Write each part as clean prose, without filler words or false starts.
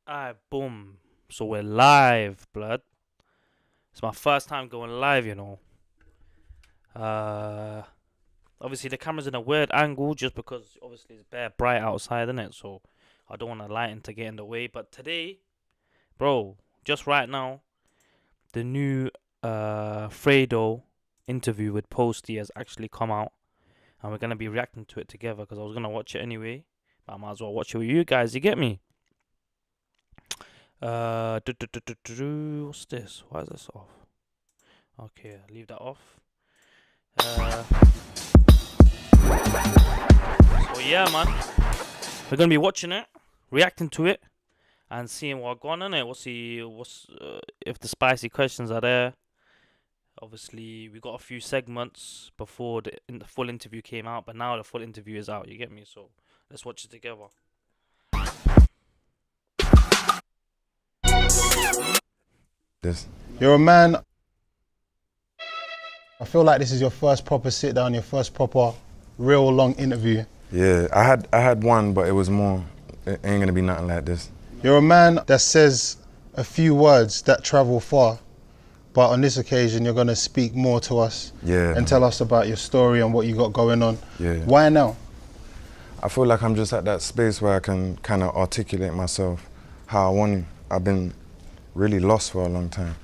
Alright, boom. So we're live, blood. It's my first time going live. Uh, Obviously the camera's in a weird angle just because obviously it's bare bright outside, isn't it? So I don't want the lighting to get in the way. But today, bro, just right now, the new Fredo interview with Posty has actually come out, and we're gonna be reacting to it together because I was gonna watch it anyway, but I might as well watch it with you guys. You get me? What's this? Why is this off? Okay, leave that off. So yeah, man, we're gonna be watching it, reacting to it, and seeing what going on it. What's if the spicy questions are there. Obviously, we got a few segments before the full interview came out, but now the full interview is out. You get me? So let's watch it together. You're a man. I feel like this is your first proper sit down, your first proper real long interview. Yeah, I had one, but it was more. It ain't gonna be nothing like this. You're a man that says a few words that travel far, but on this occasion you're gonna speak more to us. Yeah. And tell us about your story and what you got going on. Yeah. Why now? I feel like I'm just at that space where I can kind of articulate myself how I want to. I've been really lost for a long time,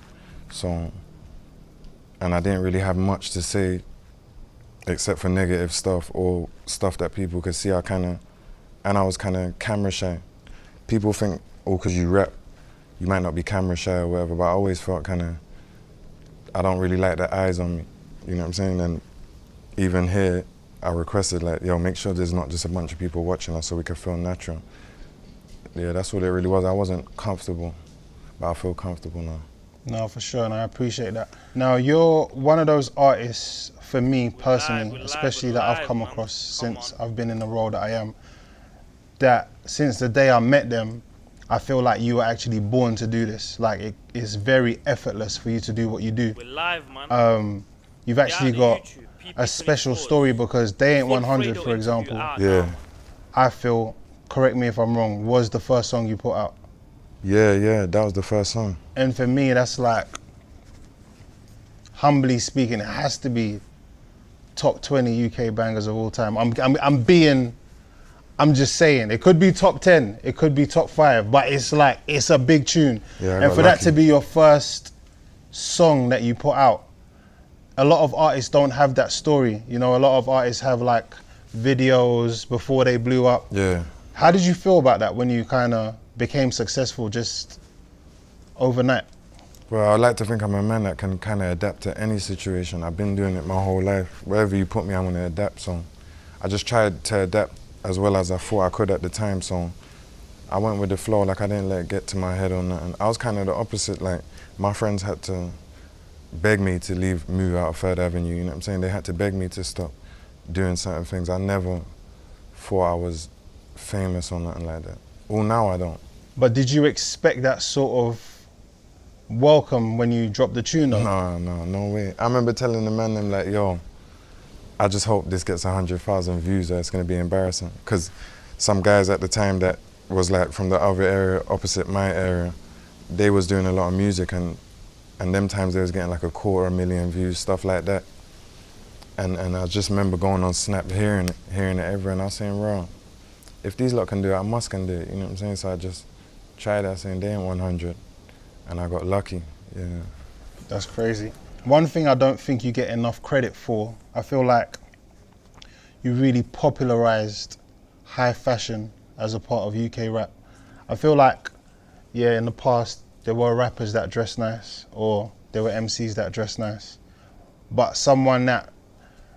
and I didn't really have much to say except for negative stuff or stuff that people could see. And I was kind of camera shy. People think, oh, because you rap, you might not be camera shy or whatever, but I always felt I don't really like the eyes on me, you know what I'm saying? And even here, I requested like, yo, make sure there's not just a bunch of people watching us so we can feel natural. Yeah, that's what it really was. I wasn't comfortable, but I feel comfortable now. No, for sure, and I appreciate that. Now, you're one of those artists, for me personally, especially that I've come across since I've been in the role that I am, that since the day I met them, I feel like you were actually born to do this. Like, it is very effortless for you to do what you do. We're live, man. You've actually got a special story because They Ain't 100, for example. Yeah. I feel, correct me if I'm wrong, was the first song you put out. Yeah, that was the first song. And for me, that's like, humbly speaking, it has to be top 20 UK bangers of all time. I'm just saying, it could be top 10, it could be top 5, but it's like, it's a big tune. Yeah, and for that to be your first song that you put out, a lot of artists don't have that story. You know, a lot of artists have like videos before they blew up. Yeah. How did you feel about that when you kind of became successful just overnight? Well, I like to think I'm a man that can kind of adapt to any situation. I've been doing it my whole life. Wherever you put me, I'm going to adapt. So I just tried to adapt as well as I thought I could at the time. So I went with the flow, like I didn't let it get to my head or nothing. I was kind of the opposite. Like, my friends had to beg me to move out of Third Avenue, you know what I'm saying? They had to beg me to stop doing certain things. I never thought I was famous or nothing like that. Well, now I don't. But did you expect that sort of welcome when you dropped the tune though? No way. I remember telling the man, them like, yo, I just hope this gets 100,000 views or it's gonna be embarrassing. Because some guys at the time that was like from the other area, opposite my area, they was doing a lot of music and them times they was getting like 250,000 views, stuff like that. And I just remember going on Snap, hearing it everywhere, and I was saying, bro, if these lot can do it, I must can do it, you know what I'm saying? So I just tried that, saying They Ain't 100, and I got lucky, yeah. That's crazy. One thing I don't think you get enough credit for, I feel like you really popularized high fashion as a part of UK rap. I feel like, yeah, in the past, there were rappers that dress nice, or there were MCs that dress nice. But someone that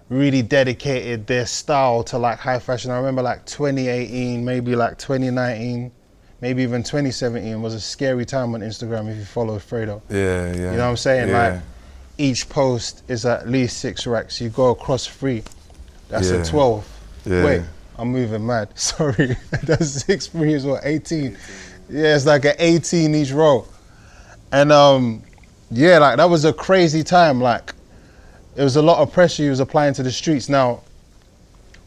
really dedicated their style to like high fashion, I remember like 2018, maybe like 2019, maybe even 2017 was a scary time on Instagram if you follow Fredo. Yeah. You know what I'm saying? Yeah. Like, each post is at least 6 racks. You go across 3, that's Yeah. a 12. Yeah. Wait, I'm moving mad, sorry. That's 6 3 or 18. Yeah, it's like an 18 each row. And yeah, like that was a crazy time. Like, it was a lot of pressure you was applying to the streets. Now,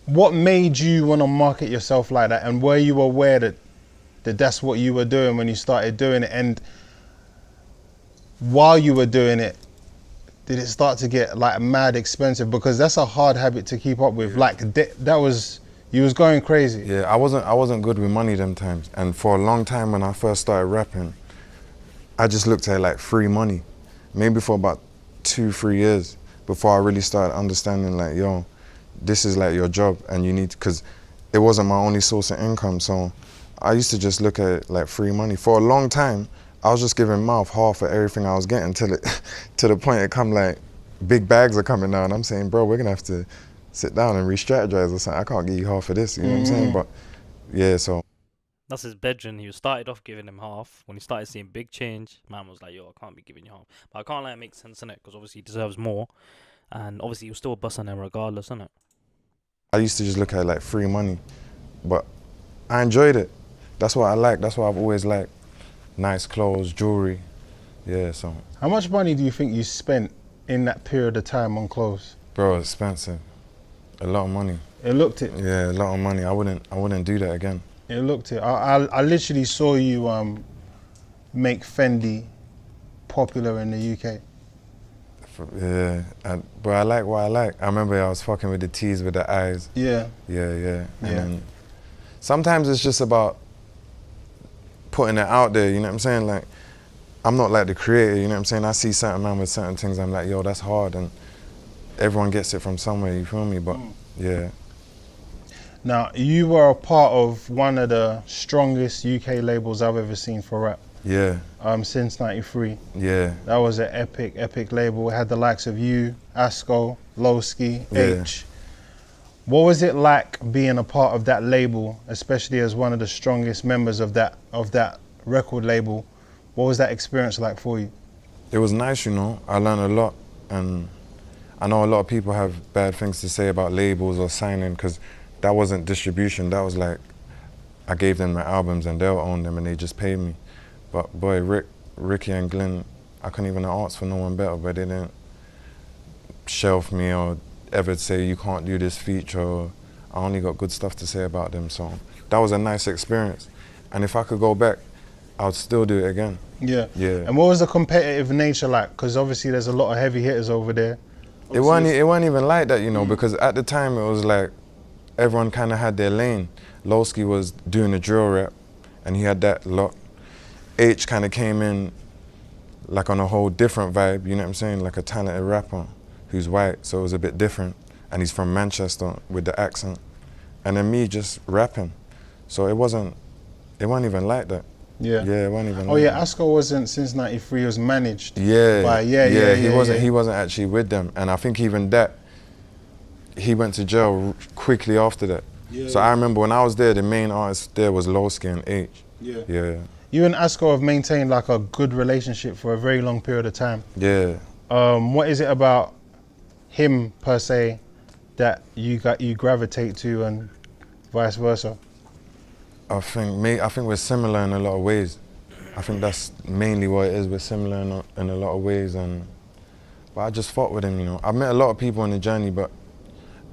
what made you want to market yourself like that? And were you aware that that that's what you were doing when you started doing it? And while you were doing it, did it start to get like mad expensive? Because that's a hard habit to keep up with. Yeah. Like that was, you was going crazy. Yeah, I wasn't good with money them times. And for a long time when I first started rapping, I just looked at it like free money. Maybe for about 2-3 years before I really started understanding like, yo, this is like your job and you need, because it wasn't my only source of income. So I used to just look at it like free money. For a long time, I was just giving mouth half of everything I was getting till it, to the point it come like, big bags are coming now and I'm saying, bro, we're gonna have to sit down and re-strategize or something. I can't give you half of this, you know what I'm saying? But yeah, so. That's his bedroom. He started off giving him half. When he started seeing big change, man was like, yo, I can't be giving you half. But I can't let it make sense in it, because obviously he deserves more. And obviously he was still busting him regardless, innit? I used to just look at it like free money, but I enjoyed it. That's what I like. That's what I've always liked. Nice clothes, jewelry, yeah, so. How much money do you think you spent in that period of time on clothes? Bro, expensive. A lot of money. It looked it. Yeah, a lot of money. I wouldn't do that again. It looked it. I literally saw you make Fendi popular in the UK. Yeah, but I like what I like. I remember I was fucking with the T's with the eyes. Yeah. Yeah. And Yeah. then sometimes it's just about putting it out there, you know what I'm saying? Like, I'm not like the creator, you know what I'm saying? I see certain man with certain things, I'm like, yo, that's hard, and everyone gets it from somewhere, you feel me? But yeah. Now, you were a part of one of the strongest UK labels I've ever seen for rap. Yeah. Since '93. Yeah. That was an epic label. It had the likes of you, Asko, Lowski, Yeah. H. What was it like being a part of that label, especially as one of the strongest members of that record label? What was that experience like for you? It was nice, you know. I learned a lot, and I know a lot of people have bad things to say about labels or signing, because that wasn't distribution. That was like, I gave them my albums and they'll own them and they just paid me. But boy, Ricky and Glenn, I couldn't even ask for no one better, but they didn't shelf me or ever say you can't do this feature. Or I only got good stuff to say about them, so that was a nice experience. And if I could go back, I would still do it again. Yeah. Yeah. And what was the competitive nature like? Because obviously there's a lot of heavy hitters over there. It wasn't even like that, you know, because at the time it was like everyone kind of had their lane. Lowski was doing the drill rap, and he had that lot. H kind of came in like on a whole different vibe, you know what I'm saying? Like a talented rapper who's white, so it was a bit different. And he's from Manchester with the accent. And then me just rapping. So it wasn't even like that. Yeah. Yeah, it wasn't even Oh like yeah, that. Asko wasn't since '93. He was managed. Yeah, he wasn't yeah. actually with them, and I think even that, he went to jail quickly after that. Yeah, so I remember when I was there, the main artist there was Lowski and H. Yeah. Yeah. You and Asko have maintained like a good relationship for a very long period of time. Yeah. What is it about him per se that you gravitate to, and vice versa? I think we're similar in a lot of ways. I think that's mainly what it is. We're similar in a lot of ways, but I just fought with him, you know. I've met a lot of people on the journey, but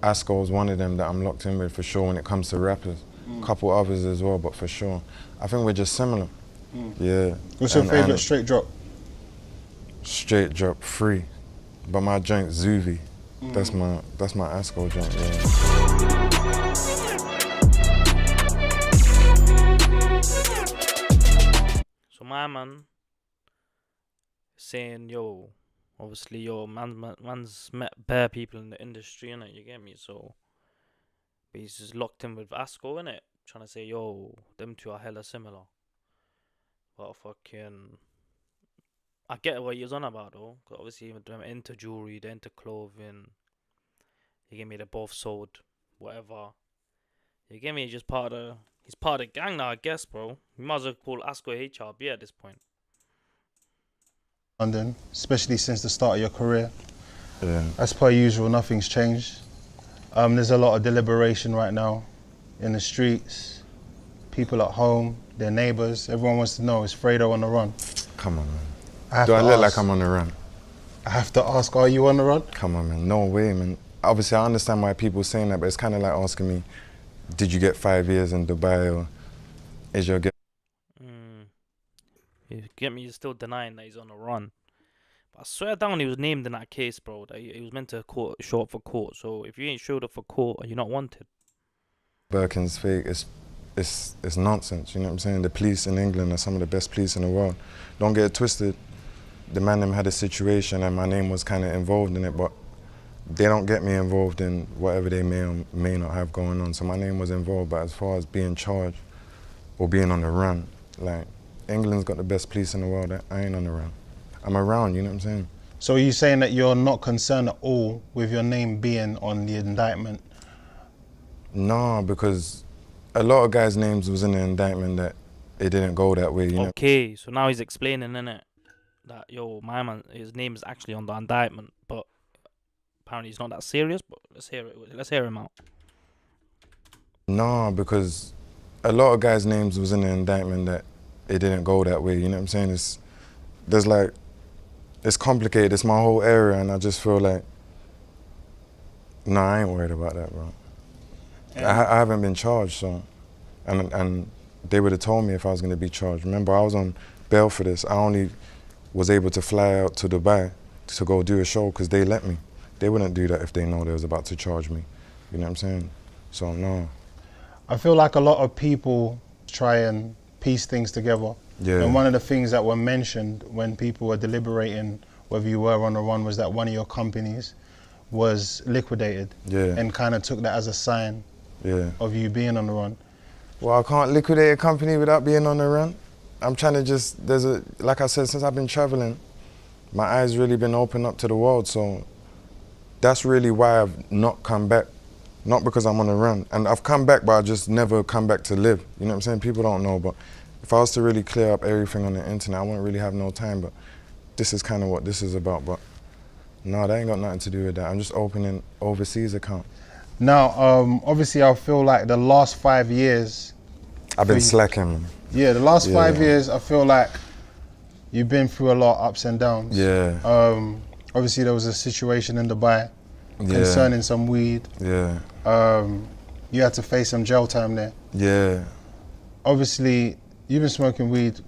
Asko is one of them that I'm locked in with for sure when it comes to rappers. A couple others as well, but for sure. I think we're just similar. Yeah. What's your favourite straight drop? Straight drop, Free. But my joint, Zuvi. That's my Asko joint, yeah. So my man saying, yo, obviously, yo, man's met bare people in the industry, innit? You get me? So, but he's just locked in with Asko, innit? Trying to say, yo, them two are hella similar. But fucking, I get what you're on about though. 'Cause obviously, they're into jewelry, they're into clothing. You get me? They're both sold, whatever. You get me? He's part of the gang now, I guess, bro. You might as well call Asko HRB at this point. London, especially since the start of your career. Yeah. As per usual, nothing's changed. There's a lot of deliberation right now in the streets. People at home, their neighbours, everyone wants to know, is Fredo on the run? Come on, man. I Do I look like I'm on the run? I have to ask, are you on the run? Come on, man. No way, man. Obviously, I understand why people are saying that, but it's kind of like asking me, did you get 5 years in Dubai, or is your get me, he's still denying that he's on a run. But I swear down, he was named in that case, bro. That he was meant to show up for court. So if you ain't showed up for court, you're not wanted. Birkin's fake. It's nonsense. You know what I'm saying? The police in England are some of the best police in the world. Don't get it twisted. The man them had a situation and my name was kind of involved in it, but they don't get me involved in whatever they may or may not have going on. So my name was involved, but as far as being charged or being on the run, like, England's got the best police in the world. I ain't on the run. I'm around, you know what I'm saying? So are you saying that you're not concerned at all with your name being on the indictment? No, because a lot of guys' names was in the indictment that it didn't go that way, you know? Okay, so now he's explaining, innit, that, yo, my man, his name is actually on the indictment, but apparently it's not that serious. But let's hear it. Let's hear him out. No, because a lot of guys' names was in the indictment that it didn't go that way, you know what I'm saying? It's complicated, it's my whole area, and I just feel like, I ain't worried about that, bro. I haven't been charged, so, and they would have told me if I was gonna be charged. Remember, I was on bail for this. I only was able to fly out to Dubai to go do a show because they let me. They wouldn't do that if they know they was about to charge me. You know what I'm saying? So, no. I feel like a lot of people try and piece things together. Yeah. And one of the things that were mentioned when people were deliberating whether you were on the run was that one of your companies was liquidated. Yeah. And kind of took that as a sign of you being on the run. Well, I can't liquidate a company without being on the run. I'm trying to like I said, since I've been traveling, my eyes really been opened up to the world, so that's really why I've not come back. Not because I'm on the run. And I've come back, but I just never come back to live. You know what I'm saying? People don't know, but if I was to really clear up everything on the internet, I wouldn't really have no time, but this is kind of what this is about. But no, that ain't got nothing to do with that. I'm just opening overseas account. Now, obviously, I feel like the last 5 years... I've been slacking. Yeah, the last 5 years, I feel like you've been through a lot of ups and downs. Yeah. Obviously, there was a situation in Dubai concerning some weed. Yeah. You had to face some jail time there. Yeah. Obviously, you've been smoking weed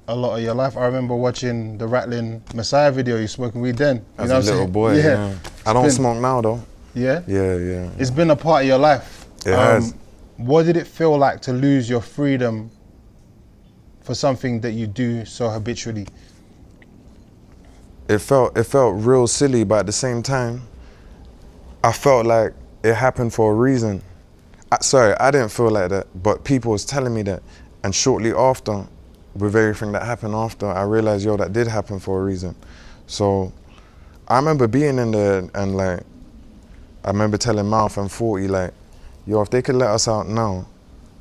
a lot of your life. I remember watching the Rattling Messiah video. You smoking weed then? As a little boy, yeah. I don't smoke now though. Yeah? Yeah, yeah. It's been a part of your life. It has. What did it feel like to lose your freedom for something that you do so habitually? It felt real silly, but at the same time, I felt like it happened for a reason. Sorry, I didn't feel like that, but people was telling me that. And shortly after, with everything that happened after, I realized, yo, that did happen for a reason. So I remember being in there and like, I remember telling Mouth and 40, like, yo, if they could let us out now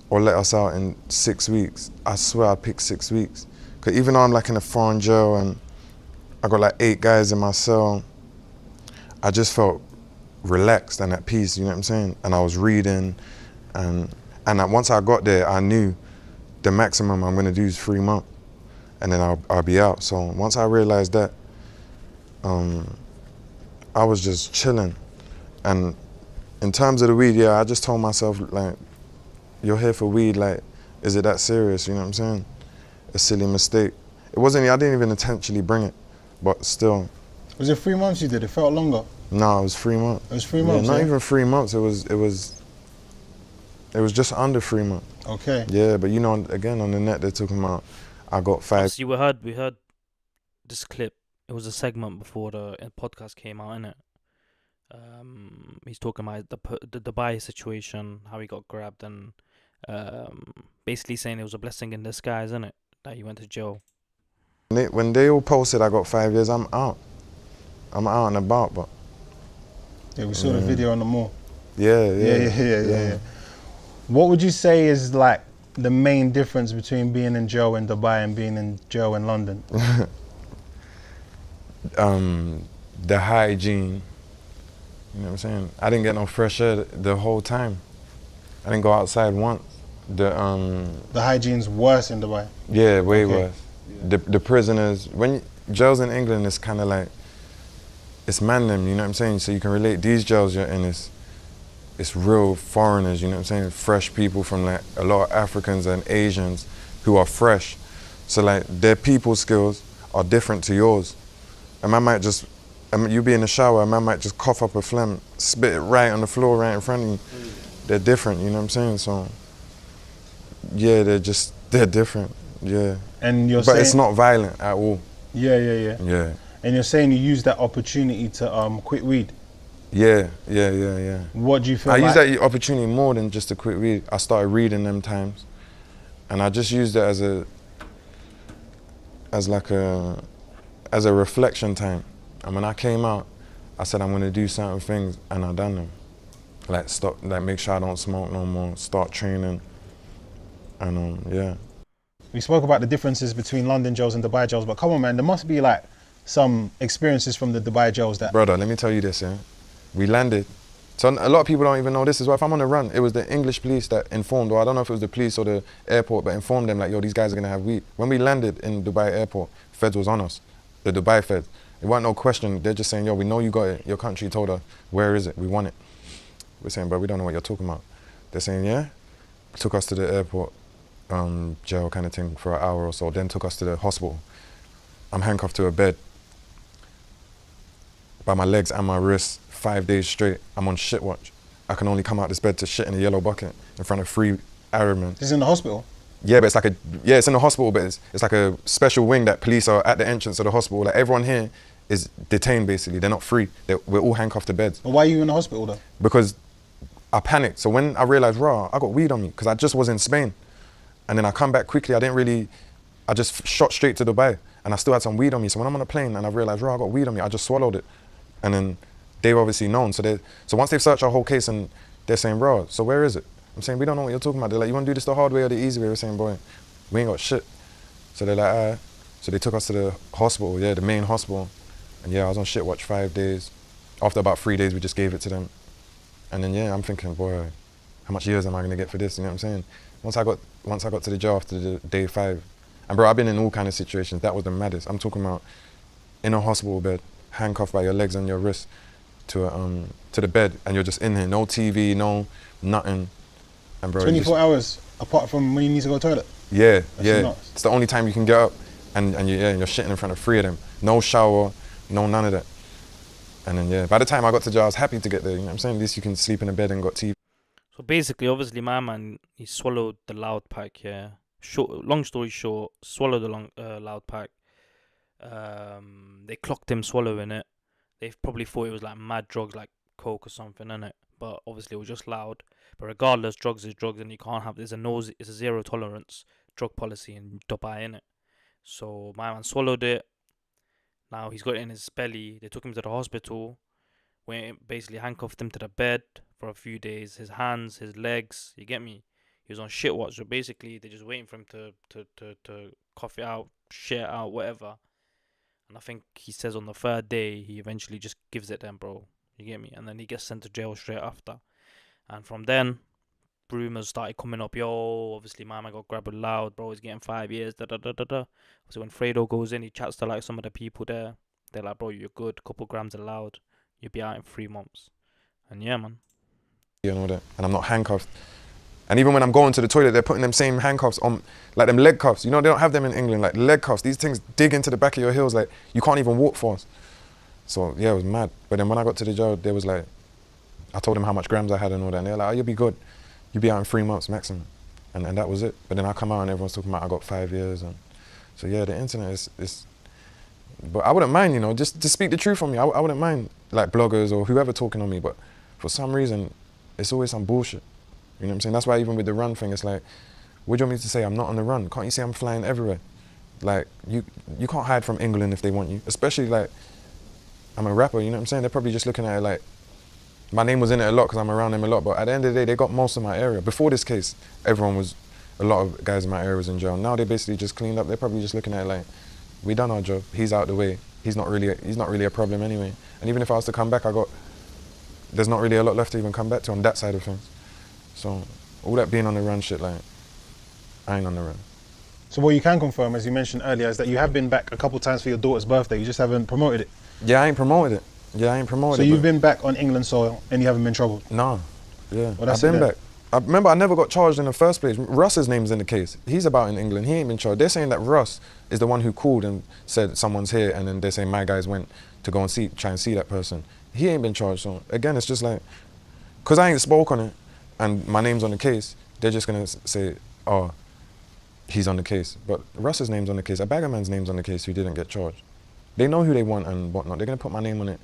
or let us out in 6 weeks, I swear I'd pick 6 weeks. Because even though I'm like in a foreign jail and I got like 8 guys in my cell, I just felt relaxed and at peace, you know what I'm saying? And I was reading, and once I got there, I knew the maximum I'm gonna do is 3 months, and then I'll be out. So once I realized that, I was just chilling. And in terms of the weed, yeah, I just told myself, like, you're here for weed, like, is it that serious, you know what I'm saying? A silly mistake. It wasn't, I didn't even intentionally bring it, but still. Was it 3 months you did? It felt longer. No, it was 3 months. It was 3 months, Not even 3 months, it was just under 3 months. Okay. Yeah, but you know, again, on the net, they're talking about, I got 5. See, we heard this clip. It was a segment before the podcast came out, innit? He's talking about the Dubai situation, how he got grabbed, and basically saying it was a blessing in disguise, innit? That he went to jail. When they all posted I got 5 years, I'm out. I'm out and about, but. Yeah, we saw the video on the mall. Yeah. What would you say is like the main difference between being in jail in Dubai and being in jail in London? The hygiene. You know what I'm saying? I didn't get no fresh air the whole time. I didn't go outside once. The hygiene's worse in Dubai? Yeah, way worse. The prisoners, jails in England is kind of like, it's man them, you know what I'm saying? So you can relate, these jails you're in, it's real foreigners, you know what I'm saying? Fresh people from like a lot of Africans and Asians who are fresh. So like their people skills are different to yours. A man might just, you be in the shower, a man might just cough up a phlegm, spit it right on the floor, right in front of you. They're different, you know what I'm saying? So, yeah, they're different, yeah. And you're but saying, it's not violent at all. Yeah. Yeah. And you're saying you use that opportunity to quit weed. Yeah. What do you feel I like? use that opportunity more than just to quit read. I started reading them times, and I just used it as a reflection time. And when I came out, I said I'm gonna do certain things, and I done them. Like make sure I don't smoke no more. Start training, and yeah. We spoke about the differences between London jails and Dubai jails, but come on, man, there must be like some experiences from the Dubai jails that. Brother, let me tell you this, yeah. We landed. So a lot of people don't even know this as well. If I'm on the run, it was the English police that informed, or I don't know if it was the police or the airport, but informed them like, yo, these guys are gonna have weed. When we landed in Dubai airport, feds was on us, the Dubai feds. It wasn't no question. They're just saying, yo, we know you got it. Your country told us, where is it? We want it. We're saying, bro, we don't know what you're talking about. They're saying, yeah. Took us to the airport, jail kind of thing for an hour or so. Then took us to the hospital. I'm handcuffed to a bed by my legs and my wrists, 5 days straight. I'm on shit watch. I can only come out this bed to shit in a yellow bucket in front of 3 Arab men. This is in the hospital? Yeah, but it's in the hospital, but it's like a special wing that police are at the entrance of the hospital. Like everyone here is detained basically. They're not free. We're all handcuffed to beds. But why are you in the hospital though? Because I panicked. So when I realized, I got weed on me, because I just was in Spain. And then I come back quickly. I just shot straight to Dubai, and I still had some weed on me. So when I'm on a plane and I realized, I got weed on me, I just swallowed it. And then they've obviously known. So once they've searched our whole case and they're saying, so where is it? I'm saying, we don't know what you're talking about. They're like, you want to do this the hard way or the easy way? We're saying, boy, we ain't got shit. So they're like, So they took us to the hospital, the main hospital. And I was on shit watch 5 days. After about 3 days, we just gave it to them. And then I'm thinking, boy, how much years am I gonna get for this? You know what I'm saying? Once I got to the jail after the day 5, and bro, I've been in all kind of situations. That was the maddest. I'm talking about in a hospital bed, handcuffed by your legs and your wrists to the bed, and you're just in here, no TV, no nothing. And bro, 24 hours apart from when you need to go to the toilet. Yeah, That's nuts. It's the only time you can get up, and you're shitting in front of 3 of them. No shower, no none of that. And then by the time I got to jail, I was happy to get there. You know what I'm saying? At least you can sleep in a bed and got TV. So basically, obviously, my man, he swallowed the loud pack. Long story short, swallowed the loud pack. They clocked him swallowing it. They probably thought it was like mad drugs, like coke or something, innit? But obviously, it was just loud. But regardless, drugs is drugs, and you can't have. It's a zero tolerance drug policy in Dubai, innit? So my man swallowed it. Now he's got it in his belly. They took him to the hospital. Basically handcuffed him to the bed for a few days. His hands, his legs. You get me? He was on shit watch. So basically, they're just waiting for him to cough it out, shit it out, whatever. And I think he says on the 3rd day, he eventually just gives it them, bro. You get me? And then he gets sent to jail straight after. And from then, rumours started coming up. Yo, obviously, my man got grabbed with loud, bro. He's getting 5 years. So when Fredo goes in, he chats to like some of the people there. They're like, bro, you're good. Couple grams of loud. You'll be out in 3 months. And man. And all that. And I'm not handcuffed. And even when I'm going to the toilet, they're putting them same handcuffs on, like them leg cuffs. You know, they don't have them in England, like leg cuffs. These things dig into the back of your heels, like you can't even walk fast. So it was mad. But then when I got to the jail, they was like, I told them how much grams I had and all that. And they're like, you'll be good. You'll be out in 3 months maximum. And that was it. But then I come out and everyone's talking about I got 5 years. And so the internet is but I wouldn't mind, just to speak the truth on me. I wouldn't mind like bloggers or whoever talking on me, but for some reason, it's always some bullshit. You know what I'm saying? That's why even with the run thing, it's like, what do you want me to say? I'm not on the run. Can't you see I'm flying everywhere? Like, you can't hide from England if they want you. Especially like, I'm a rapper, you know what I'm saying? They're probably just looking at it like, my name was in it a lot because I'm around them a lot, but at the end of the day, they got most of my area. Before this case, a lot of guys in my area was in jail. Now they basically just cleaned up. They're probably just looking at it like, we done our job. He's out the way. He's not really a problem anyway. And even if I was to come back, there's not really a lot left to even come back to on that side of things. So all that being on the run shit, like, I ain't on the run. So what you can confirm, as you mentioned earlier, is that you have been back a couple times for your daughter's birthday. You just haven't promoted it. Yeah, I ain't promoted it. So you've been back on England soil and you haven't been troubled? No. Yeah, Well, I've been back. I remember I never got charged in the first place. Russ's name's in the case. He's about in England. He ain't been charged. They're saying that Russ is the one who called and said someone's here, and then they're saying my guys went to go and try and see that person. He ain't been charged. So again, it's just like, because I ain't spoke on it and my name's on the case, they're just going to say, oh, he's on the case. But Russ's name's on the case. A bagger man's name's on the case who didn't get charged. They know who they want and whatnot. They're going to put my name on it.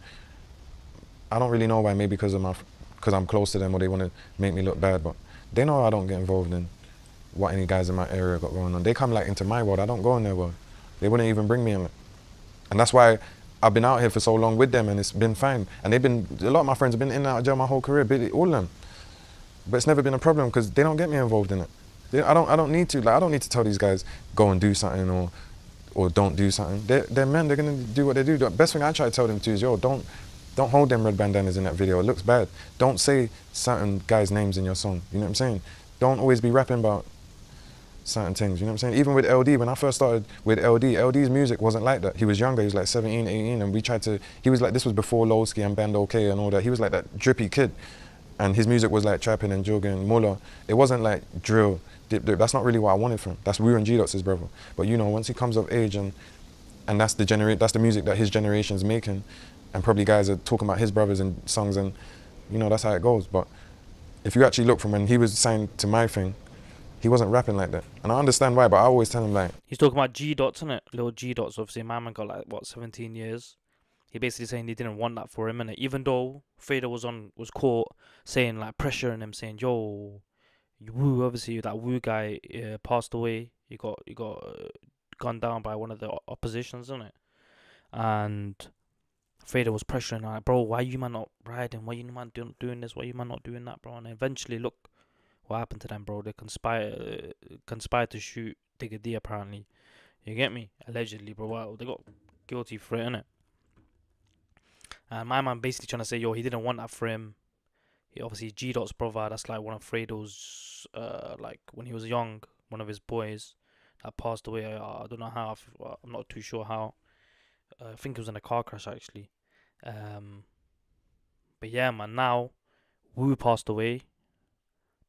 I don't really know why, maybe because I'm close to them or they want to make me look bad, but they know I don't get involved in what any guys in my area got going on. They come like into my world. I don't go in their world. They wouldn't even bring me in it. And that's why I've been out here for so long with them and it's been fine. And a lot of my friends have been in and out of jail my whole career, all of them. But it's never been a problem because they don't get me involved in it. I don't need to. Like, I don't need to tell these guys go and do something or don't do something. They're men. They're gonna do what they do. The best thing I try to tell them to is, yo, don't hold them red bandanas in that video. It looks bad. Don't say certain guys' names in your song. You know what I'm saying? Don't always be rapping about certain things. You know what I'm saying? Even with LD, when I first started with LD's music wasn't like that. He was younger. He was like 17, 18, and we tried to. He was like, this was before Lowski and Band OK and all that. He was like that drippy kid. And his music was like trapping and jogging, Muller. It wasn't like drill, dip. That's not really what I wanted from him. That's Wu and G-Dot's his brother. But you know, once he comes of age and that's the music that his generation's making, and probably guys are talking about his brothers and songs, and you know, that's how it goes. But if you actually look from when he was signed to my thing, he wasn't rapping like that. And I understand why, but I always tell him like... He's talking about G-Dots, innit? Little G-Dots, obviously. My man got like, 17 years. He basically saying he didn't want that for him, innit? Even though Fredo was caught saying, like, pressuring him, saying, yo, Wu, obviously, that Wu guy passed away. He got gunned down by one of the oppositions, innit? And Fredo was pressuring, like, bro, why you man not riding? Why you man doing this? Why you man not doing that, bro? And eventually, look what happened to them, bro. They conspired to shoot Digga D, apparently. You get me? Allegedly, bro. Wow, they got guilty for it, innit? And my man basically trying to say, yo, he didn't want that for him. He obviously G-Dot's brother, that's like one of Fredo's, like when he was young, one of his boys that passed away. I don't know how, I'm not too sure how. I think it was in a car crash actually. But yeah, man, now Wu passed away.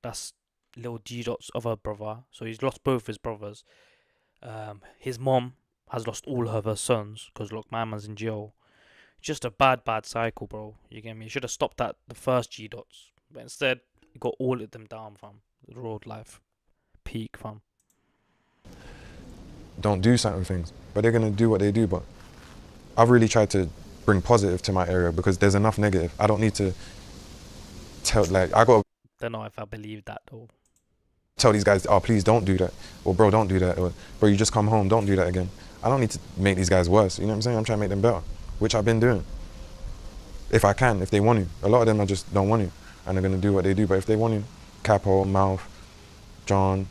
That's little G-Dot's other brother. So he's lost both his brothers. His mom has lost all of her sons because look, my man's in jail. Just a bad cycle, bro. You get me? You should have stopped at the first G-Dots. But instead, you got all of them down, fam. The road life. Peak, fam. Don't do certain things. But they're going to do what they do. But I've really tried to bring positive to my area because there's enough negative. I don't need to tell, like, I got to... Don't know if I believe that, though. Tell these guys, oh, please don't do that. Or, bro, don't do that. Or, bro, you just come home, don't do that again. I don't need to make these guys worse. You know what I'm saying? I'm trying to make them better. Which I've been doing. If I can, if they want to. A lot of them I just don't want to, and they're gonna do what they do. But if they want to, Capo, Mouth, John,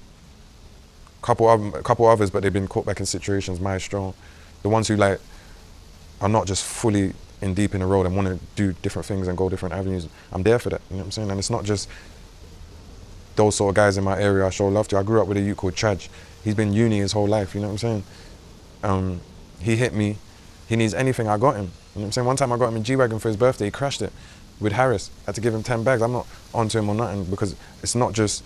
couple others, but they've been caught back in situations. Maestro, the ones who like are not just fully in deep in the road and want to do different things and go different avenues. I'm there for that. You know what I'm saying? And it's not just those sort of guys in my area I show love to. I grew up with a youth called Chaj. He's been uni his whole life. You know what I'm saying? He hit me. He needs anything, I got him. You know what I'm saying? One time I got him in G-Wagon for his birthday, he crashed it with Harris. I had to give him 10 bags. I'm not onto him or nothing because it's not just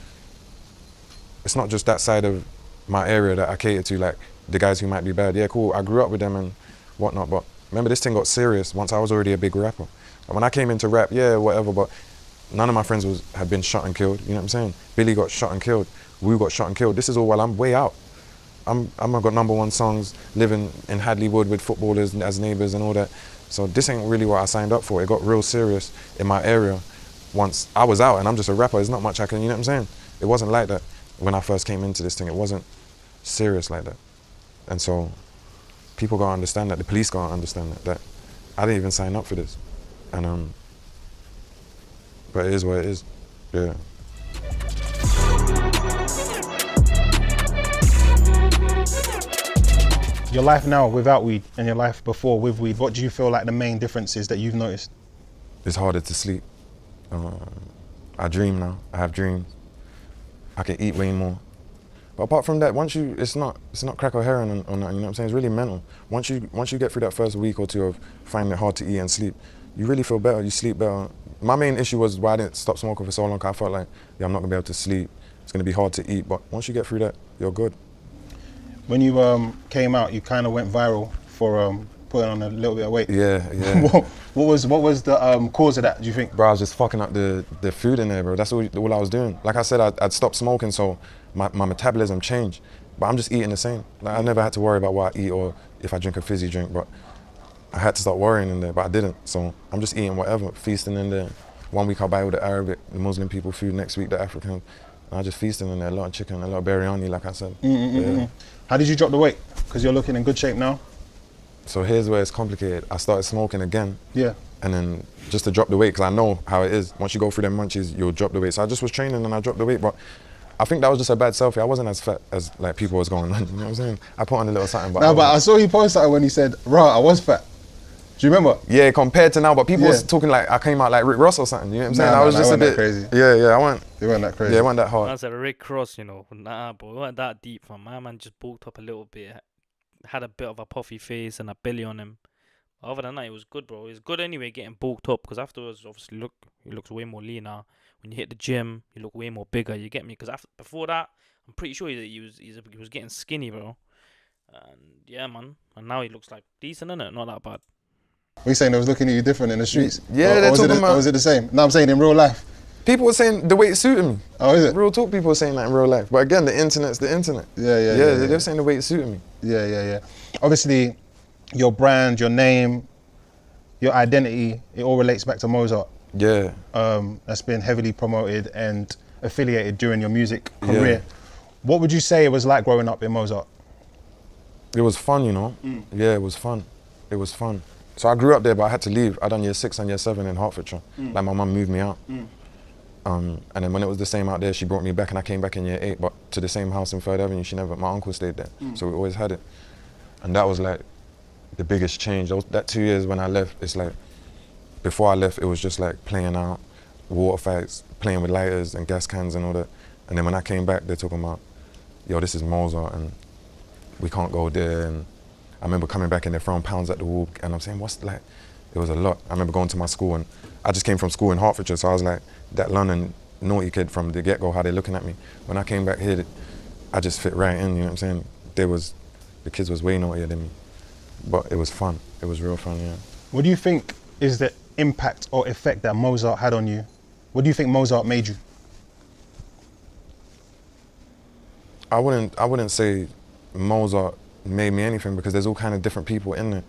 that side of my area that I cater to, like the guys who might be bad. Yeah, cool, I grew up with them and whatnot, but remember this thing got serious once I was already a big rapper. And when I came into rap, yeah, whatever, but none of my friends had been shot and killed, you know what I'm saying? Billy got shot and killed, Wu got shot and killed. This is all while I'm way out. I've got #1 songs, living in Hadley Wood with footballers as neighbours and all that. So this ain't really what I signed up for. It got real serious in my area once I was out and I'm just a rapper. There's not much I can, you know what I'm saying? It wasn't like that when I first came into this thing. It wasn't serious like that. And so people gotta understand that, the police gotta understand that I didn't even sign up for this. And but it is what it is, yeah. Your life now without weed and your life before with weed, what do you feel like the main differences that you've noticed? It's harder to sleep. I dream now, I have dreams. I can eat way more. But apart from that, it's not crack or heroin or nothing, you know what I'm saying? It's really mental. Once you get through that first week or two of finding it hard to eat and sleep, you really feel better, you sleep better. My main issue was why I didn't stop smoking for so long, 'cause I felt like, yeah, I'm not gonna be able to sleep. It's gonna be hard to eat, but once you get through that, you're good. When you came out, you kind of went viral for putting on a little bit of weight. Yeah, yeah. what was the cause of that, do you think? Bro, I was just fucking up the food in there, bro. That's all I was doing. Like I said, I'd stopped smoking, so my metabolism changed. But I'm just eating the same. Like, I never had to worry about what I eat or if I drink a fizzy drink, but I had to start worrying in there, but I didn't. So I'm just eating whatever, feasting in there. 1 week I'll buy all the Arabic, the Muslim people food, next week the African. And I just feasting in there, a lot of chicken, a lot of biryani, like I said. Yeah. How did you drop the weight? Because you're looking in good shape now. So here's where it's complicated. I started smoking again. Yeah. And then just to drop the weight, because I know how it is. Once you go through them munchies, you'll drop the weight. So I just was training and I dropped the weight, but I think that was just a bad selfie. I wasn't as fat as like people was going on, you know what I'm saying? I put on a little something, but No, but I saw you post something when he said, "Rah, I was fat." Do you remember? yeah, compared to now, but people Yeah. was talking like I came out like Rick Ross or something, you know what I'm saying? Nah, I was nah, just it a wasn't that bit crazy. Yeah, I went. They weren't that crazy. Yeah, it wasn't that hard. I said Rick Ross, you know, nah, bro, it wasn't that deep, fam. My man just bulked up a little bit, had a bit of a puffy face and a belly on him. Other than that, it was good, bro. It's good anyway getting bulked up, because afterwards, obviously, he looks way more leaner. When you hit the gym, you look way more bigger. You get me? Because before that, I'm pretty sure he was getting skinny, bro. And yeah, man. And now he looks like decent, innit? Not that bad. We saying they was looking at you different in the streets. Yeah, or they're was talking about. or was it the same? No, I'm saying in real life. People were saying the weight suited me. Oh, is it? Real talk, people were saying that in real life. But again, the internet's the internet. Yeah. They're saying the weight suited me. Yeah. Obviously, your brand, your name, your identity, it all relates back to Mozart. Yeah. That's been heavily promoted and affiliated during your music career. What would you say it was like growing up in Mozart? It was fun, you know. Yeah, it was fun. It was fun. So I grew up there, but I had to leave. I done year 6 and year 7 in Hertfordshire. Like my mum moved me out. And then when it was the same out there, she brought me back, and I came back in year 8, but to the same house in 3rd Avenue. My uncle stayed there, so we always had it. And that was like the biggest change. That 2 years when I left, it's like, before I left, it was just like playing out, water fights, playing with lighters and gas cans and all that. And then when I came back, they're talking about, yo, this is Mozart, and we can't go there. And I remember coming back and they're throwing pounds at the wall, and I'm saying, it was a lot. I remember going to my school, and I just came from school in Hertfordshire, so I was like that London naughty kid from the get-go, how they're looking at me. When I came back here, I just fit right in, you know what I'm saying? The kids was way naughtier than me, but it was fun. It was real fun, yeah. What do you think is the impact or effect that Mozart had on you? What do you think Mozart made you? I wouldn't say Mozart made me anything, because there's all kind of different people in there.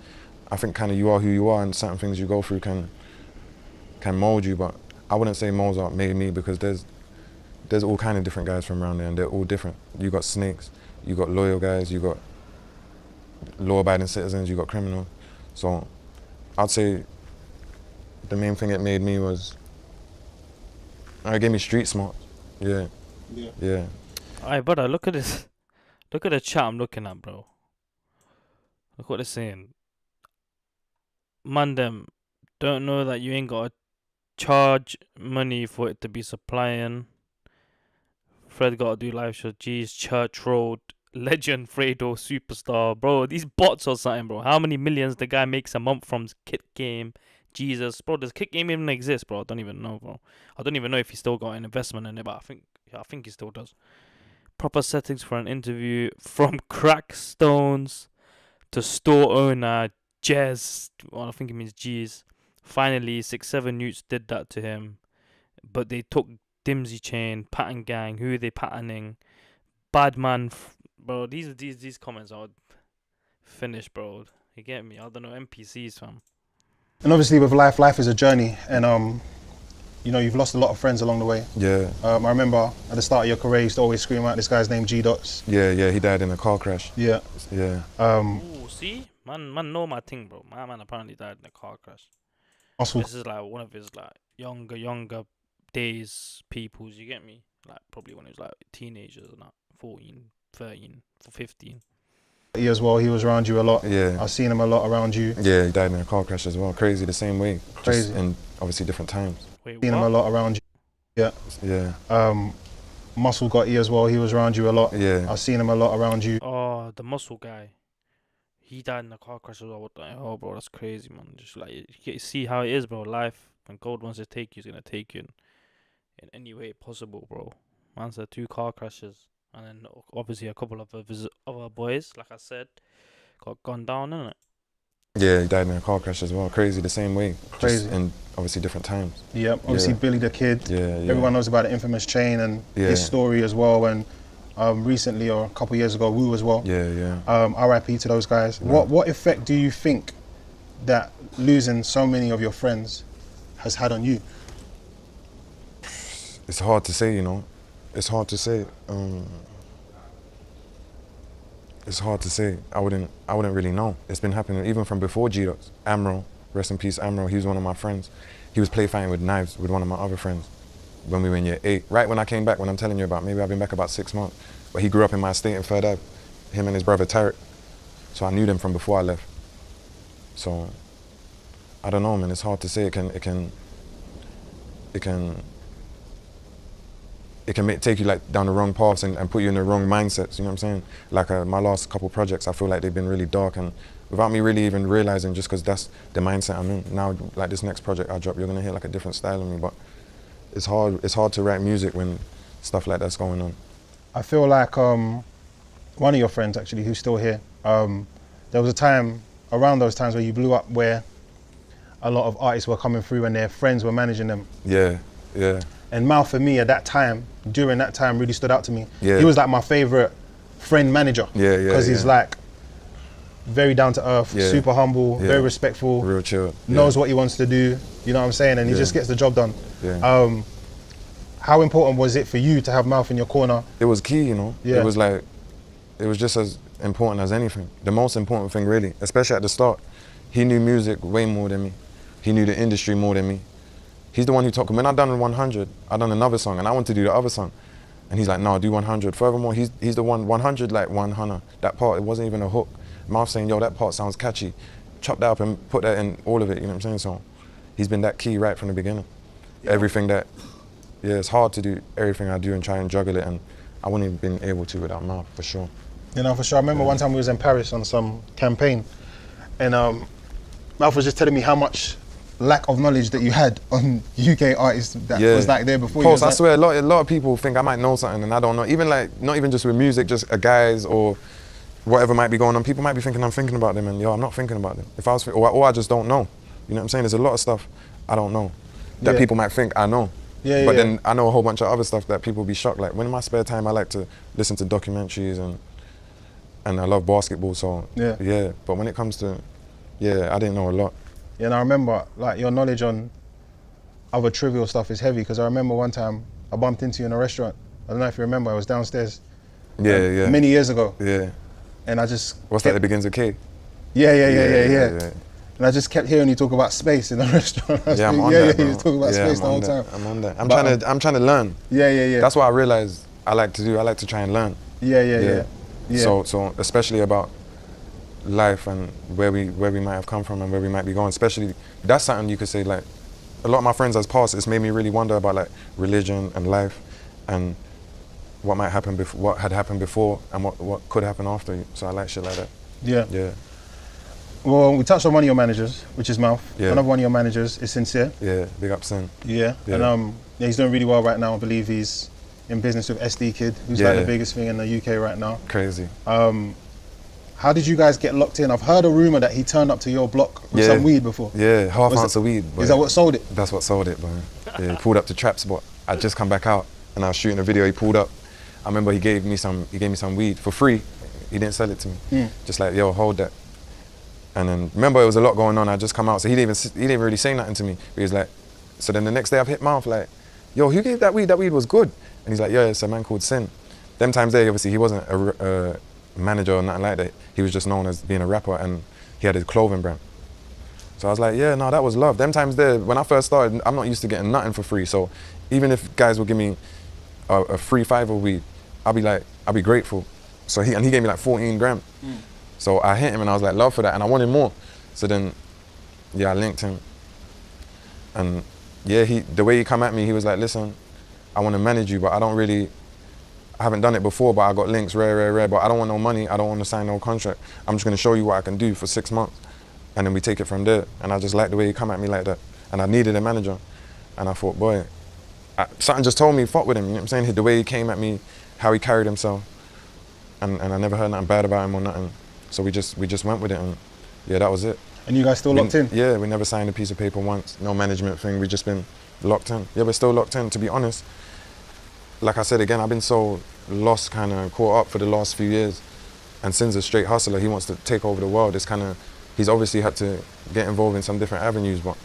I think kind of you are who you are, and certain things you go through can mold you, but I wouldn't say Mozart made me, because there's all kind of different guys from around there, and they're all different. You got snakes, you got loyal guys, you got law-abiding citizens, you got criminals. So I'd say the main thing it made me was, it gave me street smart. Yeah. Alright, brother, look at this. Look at the chat I'm looking at, bro. Look what they're saying. Man, them don't know that you ain't got to charge money for it to be supplying. Fred got to do live show. G's Church Road. Legend Fredo Superstar. Bro, these bots or something, bro. How many millions the guy makes a month from Kit Game? Jesus. Bro, does Kit Game even exist, bro? I don't even know, bro. I don't even know if he still got an investment in it, but I think he still does. Proper settings for an interview. From Crackstones to store owner Jez. Well, I think it means G's. Finally, 6-7 Newts did that to him. But they took Dimsy Chain, Pattern Gang. Who are they patterning? Badman. Bro, these comments are finished, bro. You get me? I don't know, NPCs, fam. And obviously with life is a journey, and you know, you've lost a lot of friends along the way. Yeah. I remember at the start of your career, you used to always scream out this guy's name, G Dots. Yeah, he died in a car crash. Yeah. Ooh, see? Man know my thing, bro. My man apparently died in a car crash. Muscle. This is like one of his like younger days peoples, you get me? Like probably when he was like teenagers and that, 14, 13, 15. He as well, he was around you a lot. Yeah. I've seen him a lot around you. Yeah, he died in a car crash as well. Crazy, the same way. Crazy. Just in obviously different times. Wait, Seen him a what? lot around you. Yeah. Muscle got E as well, he was around you a lot. Yeah. I've seen him a lot around you. Oh, the muscle guy. He died in a car crash as well. What the hell, bro? That's crazy, man. Just like you see how it is, bro. Life, when God wants to take you, he's gonna take you in any way possible, bro. Man said 2 car crashes, and then obviously a couple of other boys, like I said, got gunned down, innit? Yeah, he died in a car crash as well. Crazy, the same way. Crazy. Just in obviously different times. Yep. Obviously, Yeah. Billy the Kid. Yeah, yeah. Everyone knows about the infamous chain and Yeah. his story as well. And recently, or a couple of years ago, Wu as well. Yeah, yeah. RIP to those guys. Yeah. What effect do you think that losing so many of your friends has had on you? It's hard to say, you know. It's hard to say. It's hard to say. I wouldn't really know. It's been happening even from before G-Docs. Amro, rest in peace, Amro. He was one of my friends. He was play fighting with knives with one of my other friends when we were in year 8. Right when I came back, when I'm telling you about, maybe I've been back about 6 months. But he grew up in my estate in Third Ave, him and his brother Tarek. So I knew them from before I left. So I don't know, man. It's hard to say. It can take you like down the wrong paths and put you in the wrong mindsets, you know what I'm saying? Like my last couple projects, I feel like they've been really dark, and without me really even realizing, just because that's the mindset I'm in. Now, like this next project I drop, you're gonna hear like a different style of me, but it's hard to write music when stuff like that's going on. I feel like one of your friends actually, who's still here, there was a time around those times where you blew up where a lot of artists were coming through and their friends were managing them. Yeah, yeah. And Mal, for me, at that time, during that time, really stood out to me. Yeah. He was like my favorite friend manager. Yeah, yeah, Because he's yeah. like very down to earth, Yeah. super humble, Yeah. very respectful, Real chill. knows what he wants to do, you know what I'm saying? And he Yeah. just gets the job done. Yeah. How important was it for you to have Mouth in your corner? It was key, you know. Yeah. It was just as important as anything. The most important thing, really, especially at the start. He knew music way more than me. He knew the industry more than me. He's the one who talked. When I done 100, I done another song, and I wanted to do the other song, and he's like, "No, do 100." Furthermore, he's the one 100 like 100. That part, it wasn't even a hook. Mouth saying, "Yo, that part sounds catchy." Chop that up and put that in all of it. You know what I'm saying? So, he's been that key right from the beginning. Yeah. Everything that, yeah, it's hard to do everything I do and try and juggle it, and I wouldn't have been able to without Mouth for sure. You know, for sure. I remember one time we was in Paris on some campaign, and Mouth was just telling me how much lack of knowledge that you had on UK artists that was like there before you. Post, I swear, a lot of people think I might know something and I don't know. Even like, not even just with music, just guys or whatever might be going on. People might be thinking I'm thinking about them, and yo, I'm not thinking about them. If I was, or I just don't know. You know what I'm saying? There's a lot of stuff I don't know that Yeah. people might think I know. Yeah, But yeah. then I know a whole bunch of other stuff that people be shocked. Like when in my spare time, I like to listen to documentaries and I love basketball. So yeah. But when it comes to, I didn't know a lot. Yeah, and I remember like your knowledge on other trivial stuff is heavy, because I remember one time I bumped into you in a restaurant. I don't know if you remember, I was downstairs Yeah. many years ago, Yeah. and I just What's that that begins with K? Yeah. And I just kept hearing you talk about space in the restaurant. Yeah, I'm on that, bro. You was talking about space the whole time. I'm on that. But, I'm trying to learn. Yeah. That's what I realized I like to do. I like to try and learn. Yeah. So especially about life and where we might have come from and where we might be going. Especially that's something you could say, like a lot of my friends as past, it's made me really wonder about like religion and life and what might happen before, what had happened before, and what could happen after. So I like shit like that. Yeah. Well, we touched on one of your managers, which is Mouth. Yeah. Another one of your managers is Sincere. Yeah, big up Sin. Yeah. Yeah. And he's doing really well right now. I believe he's in business with SD Kid, who's like the biggest thing in the UK right now. Crazy. How did you guys get locked in? I've heard a rumor that he turned up to your block with some weed before. Yeah, half ounce of weed. Is that what sold it? That's what sold it, man. Yeah, he pulled up to Trap Spot. I'd just come back out and I was shooting a video. He pulled up. I remember he gave me some weed for free. He didn't sell it to me. Just like, yo, hold that. And then remember there was a lot going on. I just come out, so he didn't really say nothing to me. He was like, so then the next day I've hit Mouth like, yo, who gave that weed? That weed was good. And he's like, yeah, it's a man called Sin. Them times there, obviously he wasn't a manager or nothing like that. He was just known as being a rapper, and he had his clothing brand. So I was like, yeah, no, that was love. Them times there, when I first started, I'm not used to getting nothing for free. So even if guys would give me a free 5 of weed, I'll be grateful. So he gave me like 14 grams. So I hit him and I was like, love for that, and I wanted more. So then, I linked him. And the way he come at me, he was like, listen, I want to manage you, but I don't really I haven't done it before, but I got links, rare, but I don't want no money. I don't want to sign no contract. I'm just going to show you what I can do for 6 months. And then we take it from there. And I just like the way he come at me like that. And I needed a manager. And I thought, boy, something just told me, fuck with him, you know what I'm saying? The way he came at me, how he carried himself. And I never heard nothing bad about him or nothing. So we just went with it, and yeah, that was it. And you guys still locked in? Yeah, we never signed a piece of paper once. No management thing, we just been locked in. Yeah, we're still locked in, to be honest. Like I said again, I've been so lost, kind of caught up for the last few years. And Sin's a straight hustler, he wants to take over the world. It's kind of, he's obviously had to get involved in some different avenues, but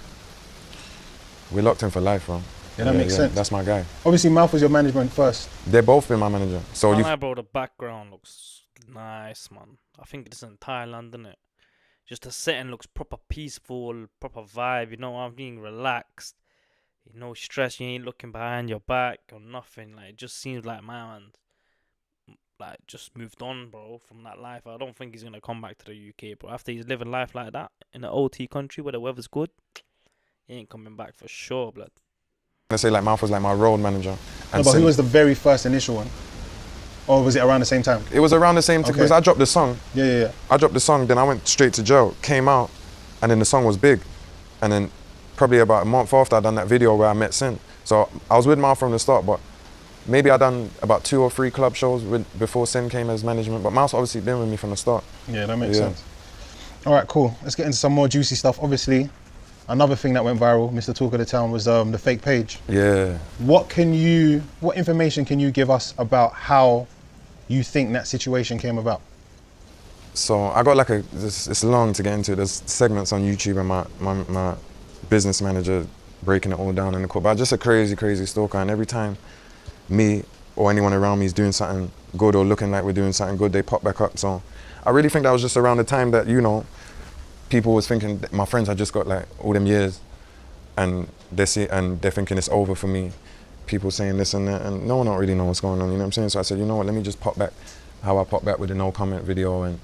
we're locked in for life, bro. Yeah, that makes sense. That's my guy. Obviously, Mouth was your management first. They've both been my manager. So you, bro, the background looks nice, man. I think it's in Thailand, isn't it? Just the setting looks proper peaceful, proper vibe. You know, I'm being relaxed. No stress. You ain't looking behind your back or nothing. Like, it just seems like my man, like, just moved on, bro, from that life. I don't think he's gonna come back to the UK, bro. After he's living life like that in an OT country where the weather's good, he ain't coming back for sure, blood. I say like Mouth was like my road manager. No, but who was the very first initial one? Or was it around the same time? It was around the same time, because I dropped the song. Yeah. I dropped the song, then I went straight to jail, came out, and then the song was big. And then probably about a month after, I done that video where I met Sin. So I was with Mouth from the start, but maybe I done about 2 or 3 club shows before Sin came as management. But Mouth's obviously been with me from the start. Yeah, that makes sense. All right, cool. Let's get into some more juicy stuff. Obviously, another thing that went viral, Mr. Talk of the Town, was the fake page. Yeah. What information can you give us about how you think that situation came about? So I got like it's long to get into. There's segments on YouTube and my business manager breaking it all down in the court. But just a crazy stalker, and every time me or anyone around me is doing something good or looking like we're doing something good, they pop back up. So I really think that was just around the time that, you know, people was thinking that my friends had just got like all them years, and they're thinking it's over for me. People saying this and that, and no one don't really know what's going on, you know what I'm saying? So I said, you know what, let me just pop back how I popped back with the no comment video and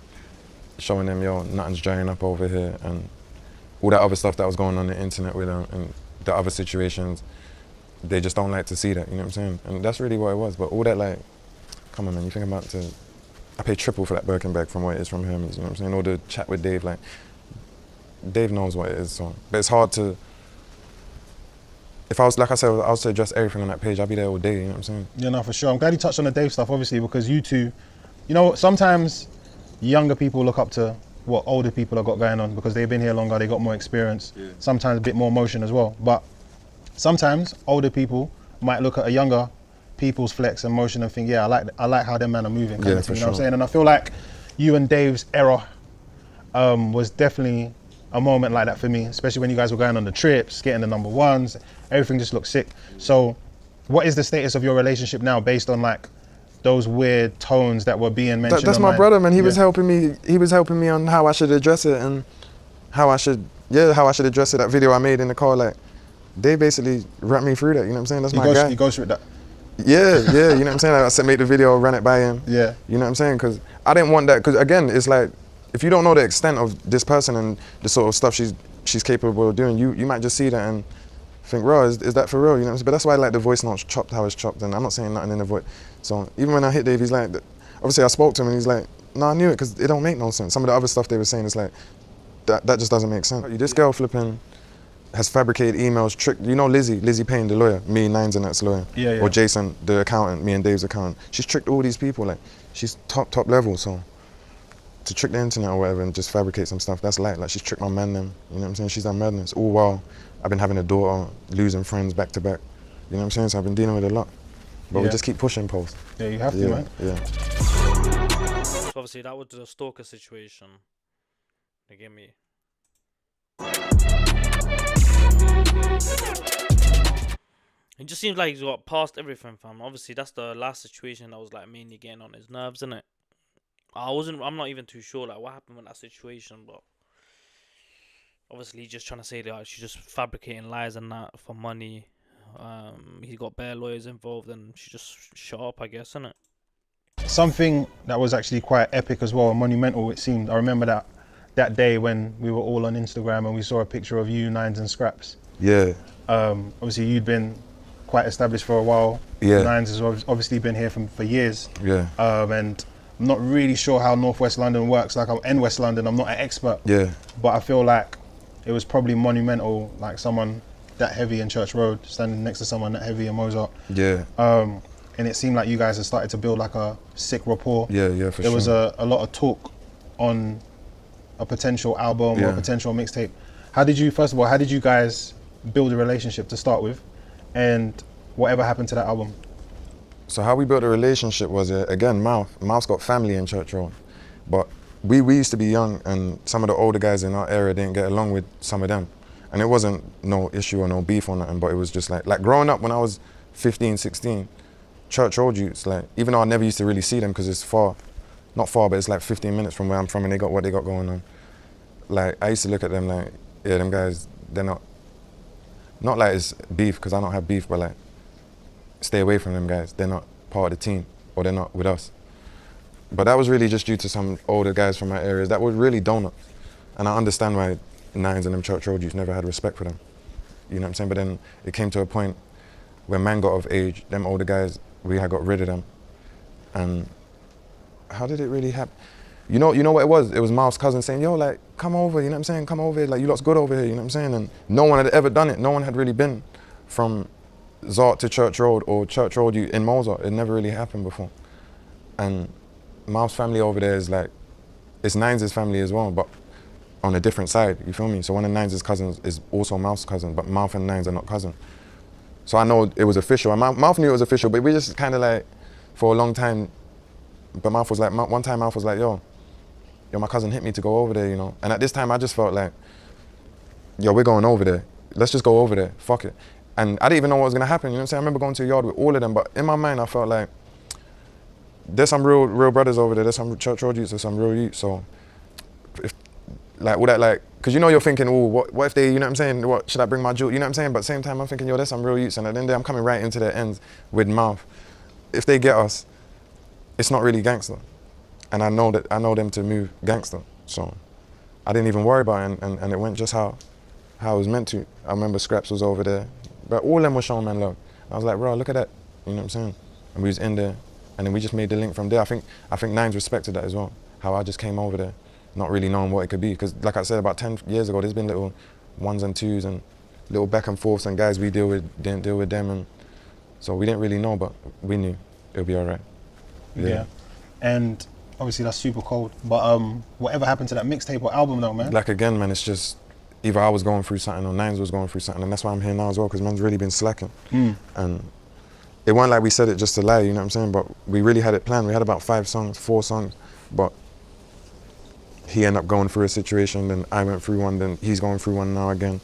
showing them, yo, nothing's drying up over here, and all that other stuff that was going on the internet with them and the other situations. They just don't like to see that, you know what I'm saying? And that's really what it was. But all that, like, come on, man, you think I'm about to, I paid triple for that Birkin bag from what it is from Hermes, you know what I'm saying? Or the chat with Dave, like, Dave knows what it is, so. But it's hard to, if I was, like I said, I was to address everything on that page, I'd be there all day, you know what I'm saying? Yeah, no, for sure. I'm glad you touched on the Dave stuff, obviously, because you two, you know, sometimes younger people look up to what older people have got going on because they've been here longer, they got more experience, sometimes a bit more emotion as well. But sometimes older people might look at a younger people's flex and motion and think, yeah, I like how them men are moving, kind of thing, you know what I'm saying? And I feel like you and Dave's era was definitely a moment like that for me, especially when you guys were going on the trips, getting the number ones, everything just looked sick. So what is the status of your relationship now based on like those weird tones that were being mentioned? That's online? my brother, man. He was helping me on how I should address it and how I should address it. That video I made in the car, like, they basically ran me through that, you know what I'm saying? That's my guy. He goes through that. Yeah, you know what I'm saying? I said, make the video, ran it by him. Yeah. You know what I'm saying? Because I didn't want that, because again, it's like, if you don't know the extent of this person and the sort of stuff she's capable of doing, you might just see that and think, bro, is that for real? You know what I'm saying? But that's why I like the voice notes chopped how it's chopped, and I'm not saying nothing in the voice. So even when I hit Dave, he's like, obviously I spoke to him and he's like, no, I knew it because it don't make no sense. Some of the other stuff they were saying is like, that just doesn't make sense. This girl flipping has fabricated emails, tricked, you know Lizzie Payne, the lawyer, me, Nines and that's lawyer. Yeah. Or Jason, the accountant, me and Dave's accountant. She's tricked all these people, like, she's top level, so. To trick the internet or whatever and just fabricate some stuff, that's like she's tricked my man them, you know what I'm saying? She's done madness, all while I've been having a daughter, losing friends back to back, you know what I'm saying? So I've been dealing with a lot. But we just keep pushing post. Yeah, you have to, man. Yeah. So obviously that was the stalker situation. They gave me. It just seems like he's got past everything, fam. Obviously that's the last situation that was like mainly getting on his nerves, innit? I'm not even too sure like what happened with that situation, but obviously he's just trying to say that she's just fabricating lies and that for money. He got bare lawyers involved and she just shut up, I guess, innit? Something that was actually quite epic as well, monumental it seemed. I remember that day when we were all on Instagram and we saw a picture of you, Nines and Scraps. Yeah. Obviously you'd been quite established for a while. Yeah. Nines has obviously been here for years. Yeah. And I'm not really sure how Northwest London works. Like, I'm in West London, I'm not an expert. Yeah. But I feel like it was probably monumental, like someone that heavy in Church Road, standing next to someone that heavy in Mozart. Yeah. And it seemed like you guys had started to build like a sick rapport. Yeah, yeah, for sure. There was a lot of talk on a potential album or a potential mixtape. First of all, how did you guys build a relationship to start with? And whatever happened to that album? So how we built a relationship was, again, Mouth's got family in Church Road. But we used to be young, and some of the older guys in our area didn't get along with some of them. And it wasn't no issue or no beef or nothing, but it was just like growing up when I was 15, 16, Church Road youths, like, even though I never used to really see them because it's far, not far, but it's like 15 minutes from where I'm from, and they got what they got going on. Like, I used to look at them like, yeah, them guys, they're not like it's beef, because I don't have beef, but like, stay away from them guys. They're not part of the team, or they're not with us. But that was really just due to some older guys from my areas that were really donuts. And I understand why Nines and them Church Road youths never had respect for them. You know what I'm saying? But then it came to a point when man got of age, them older guys, we had got rid of them. And how did it really happen? You know what it was? It was Mouth's cousin saying, yo, like, come over, you know what I'm saying? Come over here, like, you lot's good over here, you know what I'm saying? And no one had ever done it. No one had really been from Zart to Church Road or Church Road in Mozart. It never really happened before. And Mouth's family over there is like, it's Nines' family as well, but on a different side, you feel me? So one of Nines' cousins is also Mouth's cousin, but Mouth and Nines are not cousins. So I know it was official, and Mouth knew it was official, but we just kind of like, for a long time, but Mouth was like, one time Mouth was like, yo, my cousin hit me to go over there, you know? And at this time, I just felt like, yo, we're going over there. Let's just go over there, fuck it. And I didn't even know what was gonna happen, you know what I'm saying? I remember going to a yard with all of them, but in my mind, I felt like, there's some real brothers over there, there's some Church Road youths, there's some real youths, so, if, like, all that, like, because you know you're thinking, oh, what if they, you know what I'm saying, what, should I bring my jewel, you know what I'm saying? But at the same time, I'm thinking, yo, there's some real youths, and at the end of the day, I'm coming right into their ends with Mouth. If they get us, it's not really gangster. And I know them to move gangster, so I didn't even worry about it, and it went just how it was meant to. I remember Scraps was over there, but all of them were showing man love. I was like, bro, look at that, you know what I'm saying? And we was in there, and then we just made the link from there. I think Nines respected that as well, how I just came over there, not really knowing what it could be, because like I said, about 10 years ago, there's been little ones and twos and little back and forths, and guys we deal with didn't deal with them, and so we didn't really know, but we knew it would be all right. Yeah. And obviously that's super cold, but whatever happened to that mixtape or album though, man? Like, again, man, it's just either I was going through something or Nines was going through something, and that's why I'm here now as well, because man's really been slacking. And it wasn't like we said it just to lie, you know what I'm saying? But we really had it planned. We had about 4 songs, but he ended up going through a situation, then I went through one, then he's going through one now again.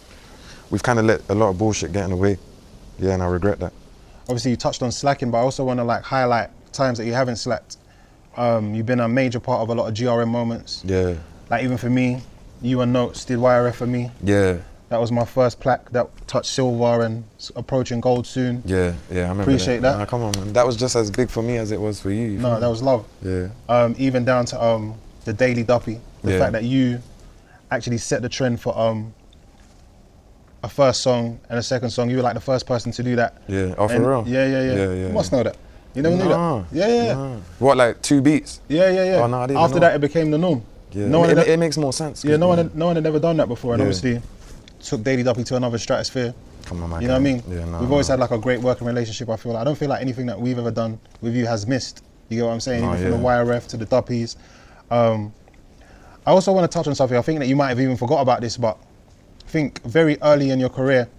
We've kind of let a lot of bullshit get in the way. Yeah, and I regret that. Obviously you touched on slacking, but I also want to like highlight times that you haven't slacked. You've been a major part of a lot of GRM moments. Yeah. Like, even for me, you and Notes did YRF for me. Yeah. That was my first plaque that touched silver and approaching gold soon. Yeah, I remember Appreciate that. Nah, come on, man. That was just as big for me as it was for you. No, that was love. Yeah. Even down to the Daily Duppy. The fact that you actually set the trend for a first song and a second song. You were like the first person to do that. Yeah, oh, for real? Yeah. You must know that. You never knew that? Yeah. Nah. What, like 2 beats? Yeah. Oh, no, I didn't After know. that, it became the norm. Yeah, No one it makes more sense. Yeah, no one had never done that before, and Yeah. obviously took Daily Duppy to another stratosphere. Come on, man. You know what I mean? Yeah, no, We've always had like a great working relationship. I feel like I don't feel like anything that we've ever done with you has missed. You get what I'm saying? Oh, Even from the YRF to the Duppies. I also want to touch on something. I think that you might have even forgot about this, but I think very early in your career,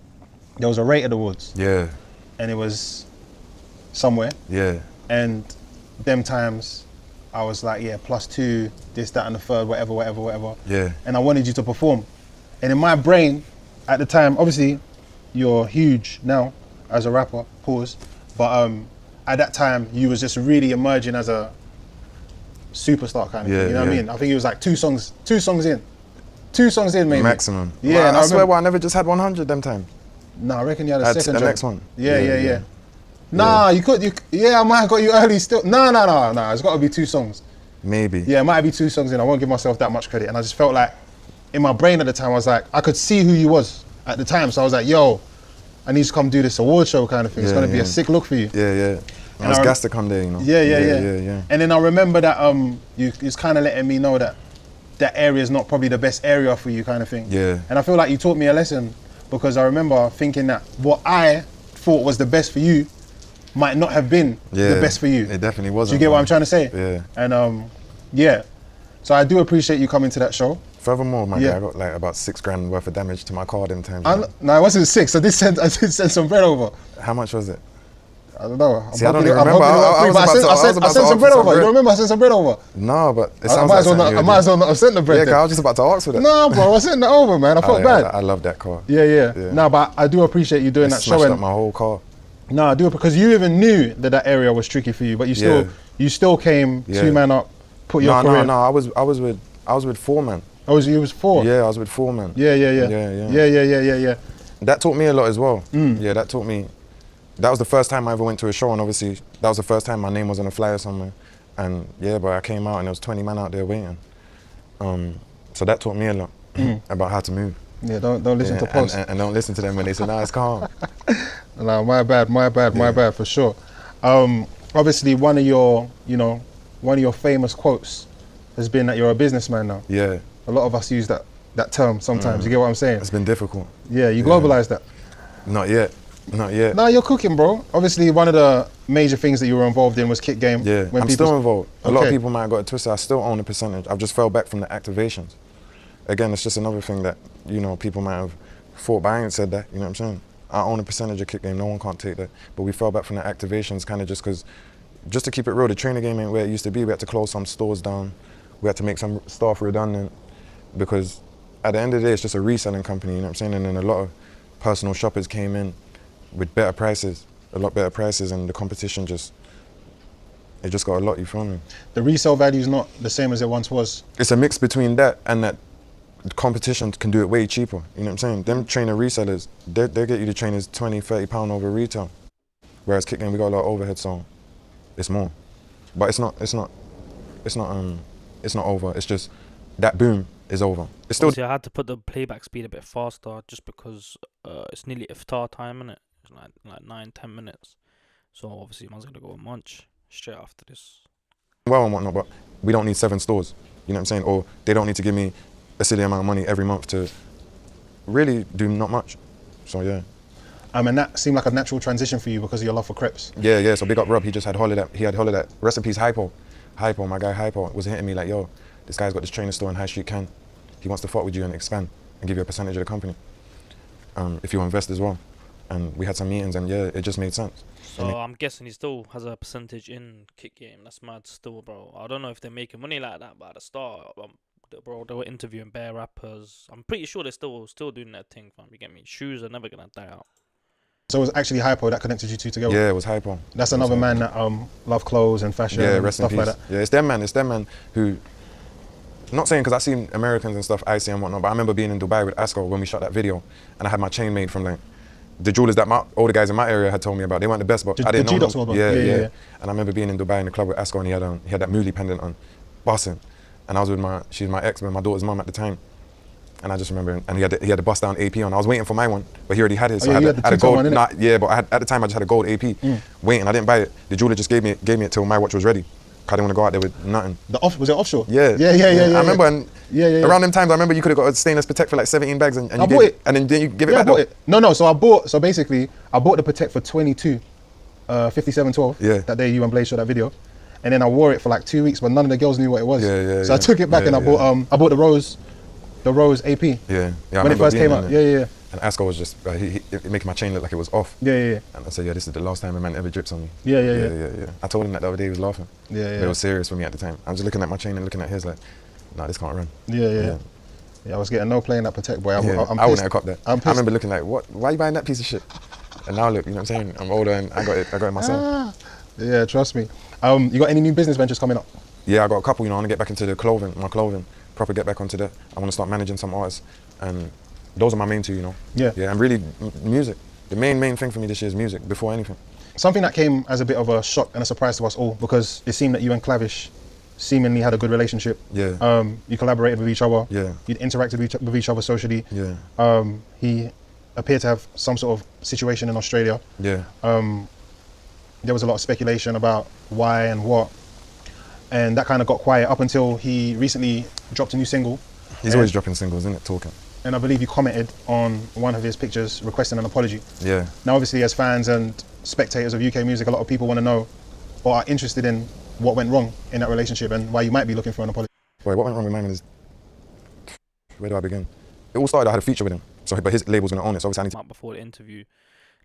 there was a Rated Awards. Yeah. And it was somewhere. Yeah. And them times, I was like, yeah, +2, this, that, and the third, whatever. Yeah. And I wanted you to perform. And in my brain, at the time, obviously, you're huge now as a rapper, pause. But at that time, you was just really emerging as a superstar kind of thing, you know what I mean? I think it was like two songs in. 2 songs in, maybe. Maximum. Yeah, Well, and I swear, I never just had 100 them time. No, I reckon you had a second The job. next one. Yeah. Nah, you I might have got you early still. No, it's got to be 2 songs. Maybe. Yeah, it might be 2 songs in. I won't give myself that much credit. And I just felt like, in my brain at the time, I was like, I could see who you was at the time. So I was like, yo, I need to come do this award show kind of thing. It's Yeah, going to be yeah. a sick look for you. Yeah, yeah. I was gassed to come there, you know. Yeah. And then I remember that you was kind of letting me know that that area is not probably the best area for you kind of thing. Yeah. And I feel like you taught me a lesson, because I remember thinking that what I thought was the best for you might not have been the best for you. It definitely Do wasn't. you get what I'm trying to say? Yeah. And yeah. So I do appreciate you coming to that show. Furthermore, my guy, I got like about $6,000 worth of damage to my car them times. No, it wasn't 6. I did send some bread over. How much was it? I don't know. See, I don't even remember. I sent some bread over. You don't remember I sent some bread over? No, but it I sounds might like as well not. something I might as well not have sent the bread. Yeah, then. I was just about to ask for that. No, bro, I sent that over, man. I felt bad. I love that car. Yeah. Yeah. No, but I do appreciate you doing that show. Smashed up my whole car. No, I do, because you even knew that area was tricky for you, but you still came 2 man up, put your career. No. I was with 4 man. Oh, you was 4. Yeah, I was with 4 man. Yeah. That taught me a lot as well. Yeah, that taught me. That was the first time I ever went to a show, and obviously that was the first time my name was on a flyer somewhere. And yeah, but I came out and there was 20 men out there waiting. So that taught me a lot about how to move. Yeah, don't listen to posts. And don't listen to them when they say, nah, it's calm. No, my bad for sure. Obviously one of your famous quotes has been that you're a businessman now. Yeah. A lot of us use that term sometimes. You get what I'm saying? It's been difficult. Yeah, you globalized that. Not yet. No, you're cooking, bro. Obviously, one of the major things that you were involved in was kick game. Yeah, I'm still involved. A lot of people might have got it twisted. I still own a percentage. I've just fell back from the activations. Again, it's just another thing that, people might have thought, but I ain't said that, you know what I'm saying? I own a percentage of kick game, no one can't take that. But we fell back from the activations kind of just to keep it real, the trainer game ain't where it used to be. We had to close some stores down. We had to make some staff redundant, because at the end of the day, it's just a reselling company, you know what I'm saying? And then a lot of personal shoppers came in with better prices, a lot better prices, and the competition just got a lot, you feel me? The resale value is not the same as it once was. It's a mix between that and that competition can do it way cheaper, you know what I'm saying? Them trainer resellers, they get you the trainers £20-30 over retail. Whereas kick game, we got a lot of overhead, so it's more. But it's not over, it's just that boom is over. It's still. Obviously, I had to put the playback speed a bit faster just because it's nearly iftar time, innit? It's like 9-10 minutes. So obviously, man's gonna go and munch straight after this. Well and whatnot, but we don't need 7 stores. You know what I'm saying? Or they don't need to give me a silly amount of money every month to really do not much. So yeah. And that seemed like a natural transition for you because of your love for crepes. Yeah. So big up Rob. He just had holiday. He had holiday. Recipes Hypo, my guy Hypo was hitting me like, yo, this guy's got this trainer store in High Street Can. He wants to fuck with you and expand and give you a percentage of the company if you invest as well. And we had some meetings, and yeah, it just made sense. So I'm guessing he still has a percentage in kick game. That's mad still, bro. I don't know if they're making money like that, but at the start, bro, they were interviewing bare rappers. I'm pretty sure they're still doing that thing, fam. You get me? Shoes are never gonna die out. So it was actually Hypo that connected you two together? Yeah, it was Hypo. That's another man that love clothes and fashion and stuff like that. Yeah, it's them man who, I'm not saying because I've seen Americans and stuff, icy and whatnot, but I remember being in Dubai with Asco when we shot that video, and I had my chain made from like the jewelers that my older guys in my area had told me about. They weren't the best, but I didn't know them. Yeah. And I remember being in Dubai in the club with Asco, and he had that Mooley pendant on, bossing. And I was with she's my ex, but my daughter's mum at the time. And I just remember, and he had the bust down AP on. I was waiting for my one, but he already had his. So I had a gold. One, but at the time I just had a gold AP. Waiting, I didn't buy it. The jeweler just gave me it till my watch was ready. I didn't want to go out there with nothing. Was it offshore? Yeah. I remember, around them times, I remember you could have got a stainless Patek for like 17 bags, and you bought it. And then you give it back. I bought it. No. So basically, I bought the Patek for 22, 5712. Yeah. That day you and Blaze shot that video, and then I wore it for like 2 weeks, but none of the girls knew what it was. So I took it back and I bought the Rose AP. Yeah. When it first came out. Yeah. And Asco was just he making my chain look like it was off. Yeah. And I said, this is the last time a man ever drips on me. Yeah. I told him that the other day. He was laughing. Yeah. But it was serious for me at the time. I was just looking at my chain and looking at his like, nah, this can't run. Yeah. I was getting no play in that Patek, boy. I'm I wouldn't have copped that. I'm pissed. I remember looking like, what? Why are you buying that piece of shit? And now look, you know what I'm saying? I'm older and I got it myself. Yeah, trust me. You got any new business ventures coming up? Yeah, I got a couple. I want to get back into my clothing, proper get back onto that. I want to start managing some artists, and those are my main two, Yeah, and really music. The main thing for me this year is music before anything. Something that came as a bit of a shock and a surprise to us all, because it seemed that you and Clavish seemingly had a good relationship. Yeah. You collaborated with each other. Yeah. You'd interacted with each other socially. Yeah. He appear to have some sort of situation in Australia. Yeah. There was a lot of speculation about why and what, and that kind of got quiet up until he recently dropped a new single. He's always dropping singles, isn't it? Talking. And I believe you commented on one of his pictures requesting an apology. Yeah. Now, obviously, as fans and spectators of UK music, a lot of people want to know or are interested in what went wrong in that relationship and why you might be looking for an apology. Boy, what went wrong with mine is, where do I begin? It all started, I had a feature with him, so but his label's gonna own it, so obviously I need to... Before the interview,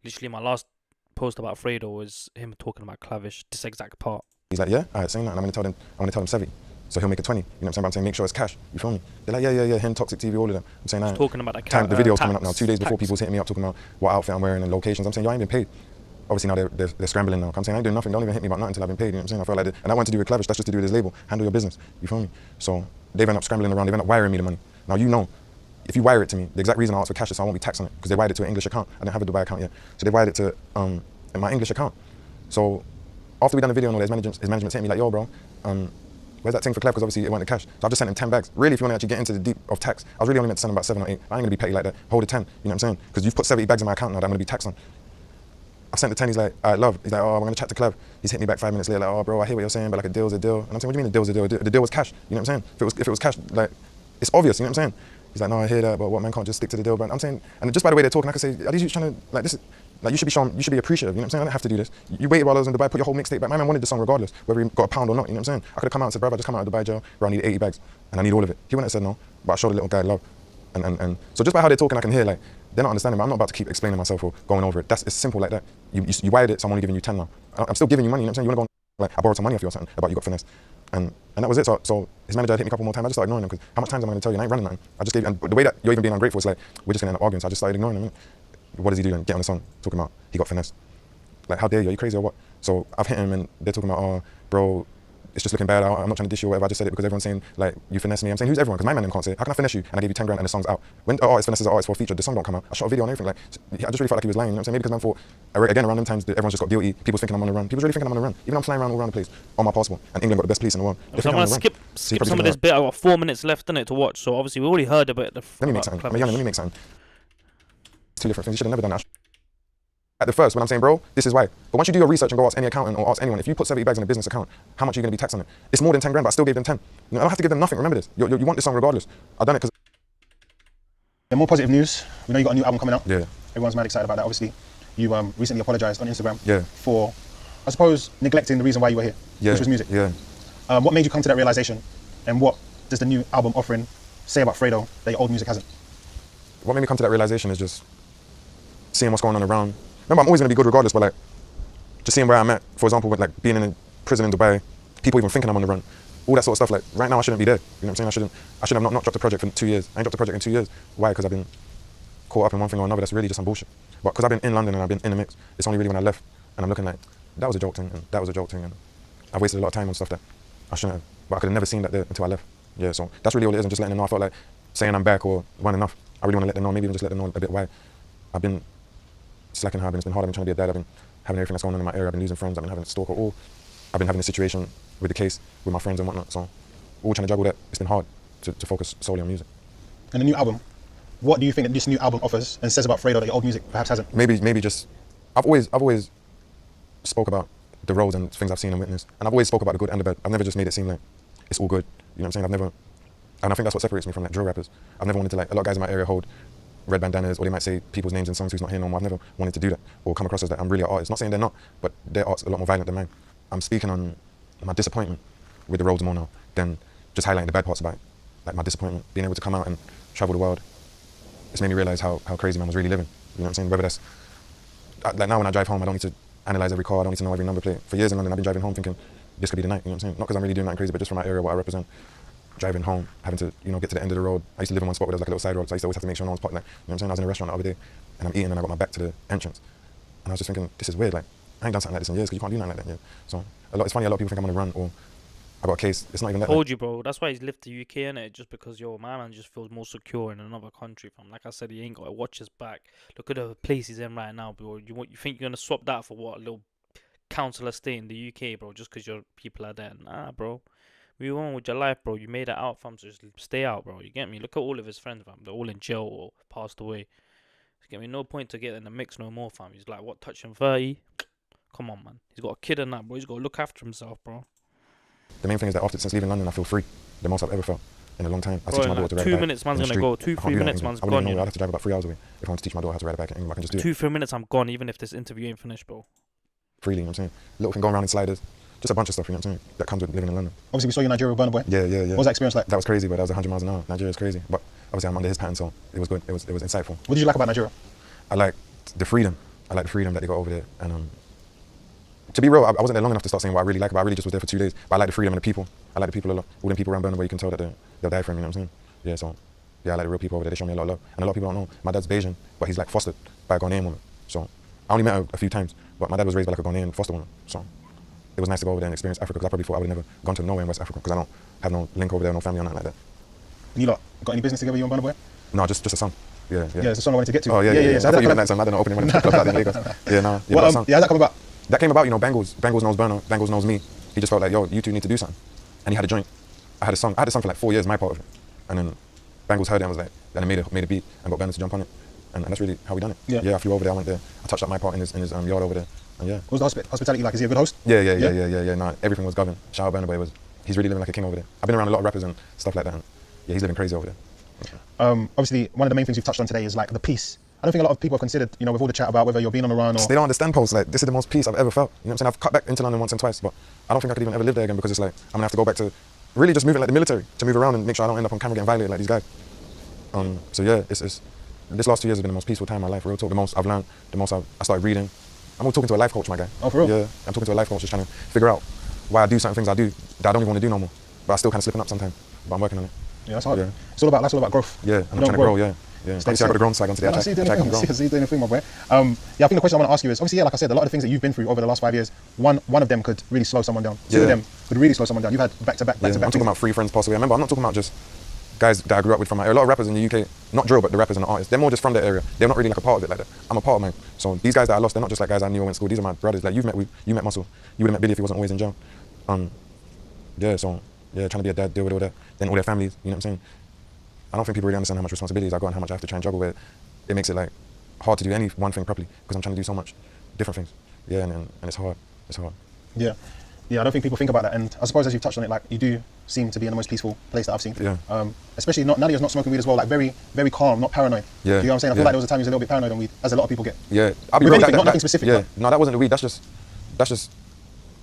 literally my last post about Fredo was him talking about Clavish, this exact part. He's like, yeah, alright, saying that, and I'm gonna tell him 70, so he'll make it 20. You know what I'm saying? But I'm saying make sure it's cash. You feel me? They're like, yeah, him, Toxic TV, all of them. I'm saying, talking about the video's coming up now. 2 days tax. before, people's hitting me up talking about what outfit I'm wearing and locations. I'm saying, yo, I ain't been paid. Obviously now they're scrambling now. I'm saying I ain't doing nothing. Don't even hit me about nothing until I've been paid. You know what I'm saying? I feel like and I want to do with Clavish. That's just to do with his label. Handle your business. You feel me? So they've ended up scrambling around. They've ended up wiring me the money. Now you know, if you wire it to me, the exact reason I asked for cash is so I won't be taxed on it because they wired it to an English account. I didn't have a Dubai account yet, so they wired it to in my English account. So after we done the video and all, his management hit me like, yo, bro, where's that thing for Clev? Because obviously it went to cash. So I just sent him 10 bags. Really, if you want to actually get into the deep of tax, I was really only meant to send him about 7 or 8. I ain't gonna be petty like that. Hold a 10. You know what I'm saying? Because you've put 70 bags in my account now that I'm gonna be taxed on. I sent the 10, he's like, all right, love. He's like, oh, I'm gonna chat to Clev. He's hit me back 5 minutes later, like, oh, bro, I hear what you're saying, but like a deal's a deal. And I'm saying, what do you mean a deal's a deal? The deal was cash. You know what I'm saying? If it was cash, like, it's obvious, you know what I'm saying? He's like, no, I hear that, but what, man can't just stick to the deal. But I'm saying, and just by the way they're talking, I could say, are these you trying to, like, this, like, you should be appreciative, you know what I'm saying? I didn't have to do this. You waited while I was in Dubai, put your whole mixtape back. My man wanted the song regardless, whether he got a pound or not, you know what I'm saying? I could have come out and said, brother, I just come out of Dubai jail, bro, I need 80 bags, and I need all of it. He wouldn't have said no, but I showed the little guy love. And so just by how they're talking, I can hear, like, they're not understanding, but I'm not about to keep explaining myself or going over it. It's simple like that. You wired it, so I'm only giving you 10 now. I'm still giving you money, you know what I'm saying? You wanna go on, like, I borrowed some money off you or something, about you got finessed. And that was it. So his manager hit me a couple more times. I just started ignoring him because how much times am I going to tell you? I ain't running nothing. I just gave you, and the way that you're even being ungrateful is like, we're just going to end up arguing. So I just started ignoring him. What does he do then? Get on the song, talking about he got finessed. Like, how dare you? Are you crazy or what? So I've hit him and they're talking about, oh, bro, it's just looking bad. I'm not trying to dish you or whatever. I just said it because everyone's saying, like, you finessed me. I'm saying, who's everyone? Because my man couldn't say it. How can I finesse you? And I gave you 10 grand and the song's out. When an artist finesses an artist for a feature, the song don't come out. I shot a video and everything. Like, I just really felt like he was lying. You know what I'm saying? Maybe because man thought, again, around them times, everyone's just got guilty. People's thinking I'm on the run. People's really thinking I'm on the run. Even I'm flying around all around the place on my passport. And England got the best police in the world. So I'm going to skip some of this bit. I've got 4 minutes left in it to watch. So obviously we already heard about the... Let me make something. Let me make something. It's two different things. You should have never done that. At the first, when I'm saying, bro, this is why. But once you do your research and go ask any accountant or ask anyone, if you put 70 bags in a business account, how much are you going to be taxed on it? It's more than 10 grand, but I still gave them 10. You know, I don't have to give them nothing. Remember this. You want this song regardless. I done it because... Yeah, more positive news. We know you got a new album coming out. Yeah. Everyone's mad excited about that. Obviously, you recently apologized on Instagram for, I suppose, neglecting the reason why you were here, which was music. Yeah. What made you come to that realization, and what does the new album offering say about Fredo that your old music hasn't? What made me come to that realization is just seeing what's going on around. Remember, I'm always going to be good regardless, but like, just seeing where I'm at, for example, with like being in a prison in Dubai, people even thinking I'm on the run, all that sort of stuff. Like, right now I shouldn't be there. You know what I'm saying? I should have not dropped a project for 2 years. I ain't dropped a project in 2 years. Why? Because I've been caught up in one thing or another. That's really just some bullshit. But because I've been in London and I've been in the mix, it's only really when I left and I'm looking like, that was a joke thing and that was a joke thing, and I wasted a lot of time on stuff that I shouldn't have. But I could have never seen that there until I left. Yeah, so that's really all it is. I'm just letting them know. I felt like saying I'm back or one enough. I really want to let them know, maybe even just let them know a bit why I've been slacking hard. It's been hard. I've been trying to be a dad. I've been having everything that's going on in my area. I've been losing friends. I've been having a stalker. I've been having a situation with the case with my friends and whatnot. So all trying to juggle that. It's been hard to focus solely on music. And the new album, what do you think that this new album offers and says about Fredo that your old music perhaps hasn't? Maybe just I've always spoke about the roads and things I've seen and witnessed, and I've always spoke about the good and the bad. I've never just made it seem like it's all good. You know what I'm saying? And I think that's what separates me from like drill rappers. I've never wanted to, like, a lot of guys in my area hold red bandanas, or they might say people's names in songs who's not here no more. I've never wanted to do that or come across as that. I'm really an artist. Not saying they're not, but their art's a lot more violent than mine. I'm speaking on my disappointment with the roads more now than just highlighting the bad parts about it. Like my disappointment, being able to come out and travel the world, it's made me realize how crazy man was really living. You know what I'm saying? Whether that's, like now when I drive home, I don't need to analyze every car, I don't need to know every number plate. For years in London, I've been driving home thinking, this could be the night, you know what I'm saying? Not because I'm really doing nothing crazy, but just from my area, what I represent. Driving home, having to, get to the end of the road. I used to live in one spot where there was like a little side road, so I used to always have to make sure no one's parked. Like, you know what I'm saying? I was in a restaurant the other day, and I'm eating, and I got my back to the entrance. And I was just thinking, this is weird, like, I ain't done something like this in years, because you can't do nothing like that, yeah. So, it's funny, a lot of people think I'm on the run, or I got a case, it's not even that. Told you, bro, that's why he's left the UK, innit? Just because, my man just feels more secure in another country, fam. Like I said, he ain't got to watch his back. Look at the place he's in right now, bro. You think you're going to swap that for what? A little councillor stay in the UK, bro, just because your people are there? Nah, bro. Move on with your life, bro. You made it out, fam, so just stay out, bro. You get me? Look at all of his friends, fam. They're all in jail or passed away. Get me, no point to get in the mix no more, fam. He's like, what, touching 30? Come on, man. He's got a kid and that, bro. He's got to look after himself, bro. The main thing is that after since leaving London, I feel free. The most I've ever felt in a long time. I was Bro, teaching in my daughter like to ride a 2 bike minutes, man's in the gonna street. go. 2, I 3 can't do that in minutes, England. man's I wouldn't gone. even know. You I'd know? have to drive about 3 hours away if I want to teach my daughter how to ride a bike in England. I can just do it 2, 3 minutes, I'm gone. Even if this interview ain't finished, bro. freely. You know what I'm saying? Little thing going around in sliders, just a bunch of stuff. You know what I'm saying? That comes with living in London. Obviously, we saw you in Nigeria with Burna Boy. Yeah. What was that experience like? That was crazy, but that was 100 miles an hour. Nigeria's crazy, but obviously I'm under his pattern, so it was good. It was insightful. What did you like about Nigeria? I liked the freedom. I liked the freedom that they got over there. And to be real, I wasn't there long enough to start saying what I really like, but I really just was there for 2 days. But I like the freedom and the people. I like the people a lot. All them people around Burna Boy, you can tell that they'll die for him, you know what I'm saying? Yeah, so yeah, I like the real people over there. They show me a lot of love. And a lot of people don't know. My dad's Bayesian, but he's like fostered by a Ghanaian woman. So I only met her a few times, but my dad was raised by like a Ghanaian foster woman. So it was nice to go over there and experience Africa, because I probably thought I would have never gone to nowhere in West Africa, because I don't have no link over there, no family or nothing like that. And you lot got any business together, you and Burna Boy? No, just a song. Yeah. Yeah, it's a song I wanted to get to. Oh, yeah. So I how thought you did meant that song. I don't know, opening one of the clubs out in Lagos. Yeah, no. Yeah, well, that song. yeah, how'd that come about? That came about, you know, Bangles knows Burna, Bangles knows me. He just felt like, yo, you two need to do something. And he had a joint. I had a song for like 4 years, my part of it. And then Bangles heard it and was like, then I made a beat and got Burna to jump on it. And that's really how we done it. Yeah. I flew over there, I went there, I touched up my part in his yard over there. And yeah. What was the hospitality like? Is he a good host? Yeah. No, everything was governed. Shout out Burna Boy, he's really living like a king over there. I've been around a lot of rappers and stuff like that. And yeah, he's living crazy over there. Obviously, one of the main things you've touched on today is like the peace. I don't think a lot of people have considered, you know, with all the chat about whether you're being on the run or... They don't understand, Pulse. Like, this is the most peace I've ever felt. You know what I'm saying? I've cut back into London once and twice, but I don't think I could even ever live there again, because it's like, I'm gonna have to go back to really just moving like the military, to move around and make sure I don't end up on camera getting violated like these guys. So yeah, it's this last 2 years has been the most peaceful time in my life, real talk. The most I've learned, the most I started reading. I'm all talking to a life coach, my guy. Oh, for real? Yeah, I'm talking to a life coach, just trying to figure out why I do certain things I do that I don't even want to do no more. But I still kind of slipping up sometimes, but I'm working on it. Yeah, that's hard. Yeah. Life's all about growth. Yeah, I'm trying to grow, yeah. Obviously I got a grown side onto the I see you doing the thing, my boy. Yeah, I think the question I want to ask you is, obviously, yeah, like I said, a lot of the things that you've been through over the last 5 years, one of them could really slow someone down. Two of them could really slow someone down. You've had back to back. I'm talking about 3 friends passed away. Remember, I'm not talking about just guys that I grew up with from my area. A lot of rappers in the UK, not drill, but the rappers and the artists, they're more just from their area. They're not really like a part of it like that. I'm a part of mine. So these guys that I lost, they're not just like guys I knew or went to school. These are my brothers. Like you met Muscle. You would have met Billy if he wasn't always in jail. Trying to be a dad, deal with all that. Then all their families, you know what I'm saying? I don't think people really understand how much responsibilities I got and how much I have to try and juggle with. It makes it like hard to do any one thing properly, because I'm trying to do so much different things. Yeah, and it's hard. It's hard. Yeah, I don't think people think about that. And I suppose as you've touched on it, like you do seem to be in the most peaceful place that I've seen. Yeah. Especially now that you're not smoking weed as well, like very, very calm, not paranoid. Yeah. You know what I'm saying? I feel like there was a time you was a little bit paranoid on weed, as a lot of people get. Yeah. I'll be With real, anything, not nothing specific. Yeah. No, that wasn't the weed. That's just.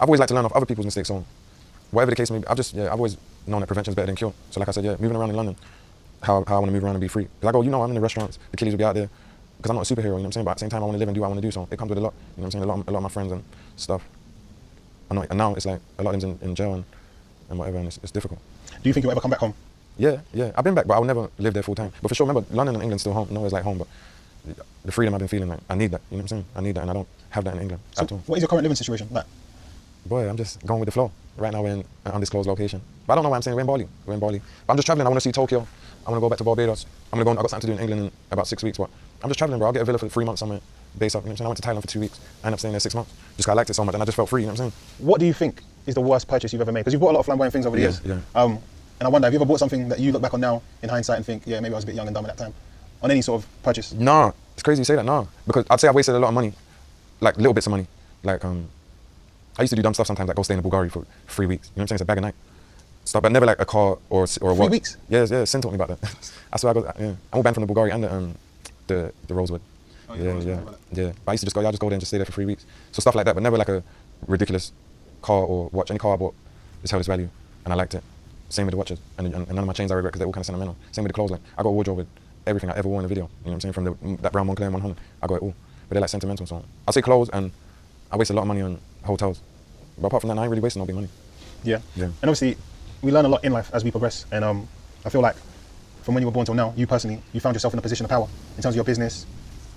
I've always liked to learn off other people's mistakes. So whatever the case may be, I've always known that prevention is better than cure. So like I said, yeah, moving around in London, how I want to move around and be free. Because I go, I'm in the restaurants, the kiddies will be out there, because I'm not a superhero, you know what I'm saying? But at the same time, I want to live and do what I want to do, so it comes with a lot, you know what I'm saying? A lot of my friends and stuff. And now it's like a lot of them's in jail and whatever, and it's difficult. Do you think you'll ever come back home? Yeah. I've been back, but I'll never live there full time. But for sure, remember, London and England's still home. Nowhere's like home, but the freedom I've been feeling, like, I need that, you know what I'm saying? I need that, and I don't have that in England at all. What is your current living situation like? Boy, I'm just going with the flow. Right now we're in an undisclosed location. But I don't know why I'm saying we're in Bali. But I'm just traveling. I want to see Tokyo. I want to go back to Barbados. I've got something to do in England in about 6 weeks. But I'm just traveling, bro. I'll get a villa for 3 months somewhere, base up. You know what I'm saying? I went to Thailand for 2 weeks. I ended up staying there 6 months. Just 'cause I liked it so much, and I just felt free. You know what I'm saying? What do you think is the worst purchase you've ever made? Because you've bought a lot of flamboyant things over the years. Yeah. And I wonder, have you ever bought something that you look back on now in hindsight and think, yeah, maybe I was a bit young and dumb at that time? On any sort of purchase? Nah, it's crazy you say that. Nah, because I'd say I wasted a lot of money, like little bits of money. Like I used to do dumb stuff sometimes, like go stay in Bulgaria for 3 weeks. You know what I'm saying? It's a bag a night. Stuff, but never like a car or a 3 watch. weeks? Yeah. Sin taught me about that. I swear I'm all banned from the Bulgaria and the Rosewood. Oh, Yeah. But I used to just go there and just stay there for 3 weeks. So stuff like that, but never like a ridiculous car or watch. Any car I bought just held its value, and I liked it. Same with the watches, and none of my chains I regret because they're all kind of sentimental. Same with the clothes. Like I got a wardrobe with everything I ever wore in a video. You know what I'm saying? From that brown Moncler 100, I got it all. But they're like sentimental. So I say clothes, and I waste a lot of money on hotels. But apart from that, I ain't really wasting no big money. Yeah. And obviously, we learn a lot in life as we progress. And I feel like from when you were born till now, you personally, you found yourself in a position of power in terms of your business,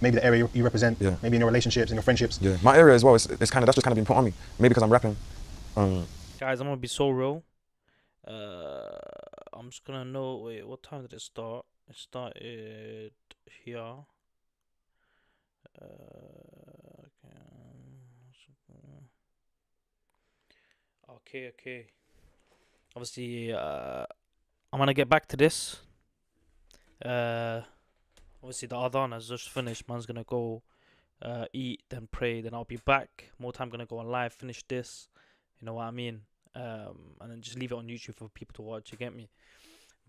maybe the area you represent, maybe in your relationships and your friendships. Yeah. My area as well, that's just kind of been put on me. Maybe because I'm rapping. Guys, I'm gonna be so real. I'm just gonna know. Wait, what time did it start? It started here. Okay. Obviously, I'm gonna get back to this. One Obviously, the Adhan has just finished. Man's gonna go eat, then pray, then I'll be back. More time gonna go on live, finish this. You know what I mean? And then just leave it on YouTube for people to watch. You get me?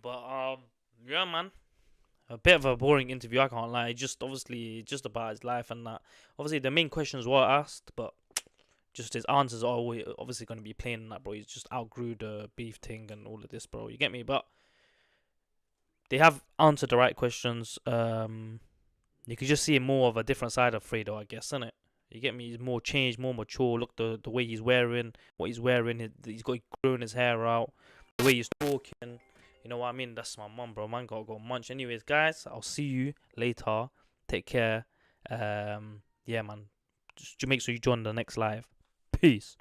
But yeah, man. A bit of a boring interview, I can't lie. Just obviously just about his life and that. Obviously, the main questions were asked, but just his answers are always obviously going to be plain and that, bro. He's just outgrew the beef thing and all of this, bro. You get me? But they have answered the right questions. You can just see more of a different side of Fredo, I guess, innit? You get me? He's more changed, more mature. Look, the way he's wearing, what he's wearing. He's got growing his hair out. The way he's talking. You know what I mean? That's my mum, bro. Man, gotta go munch. Anyways, guys, I'll see you later. Take care. Yeah, man. Just make sure you join the next live. Peace.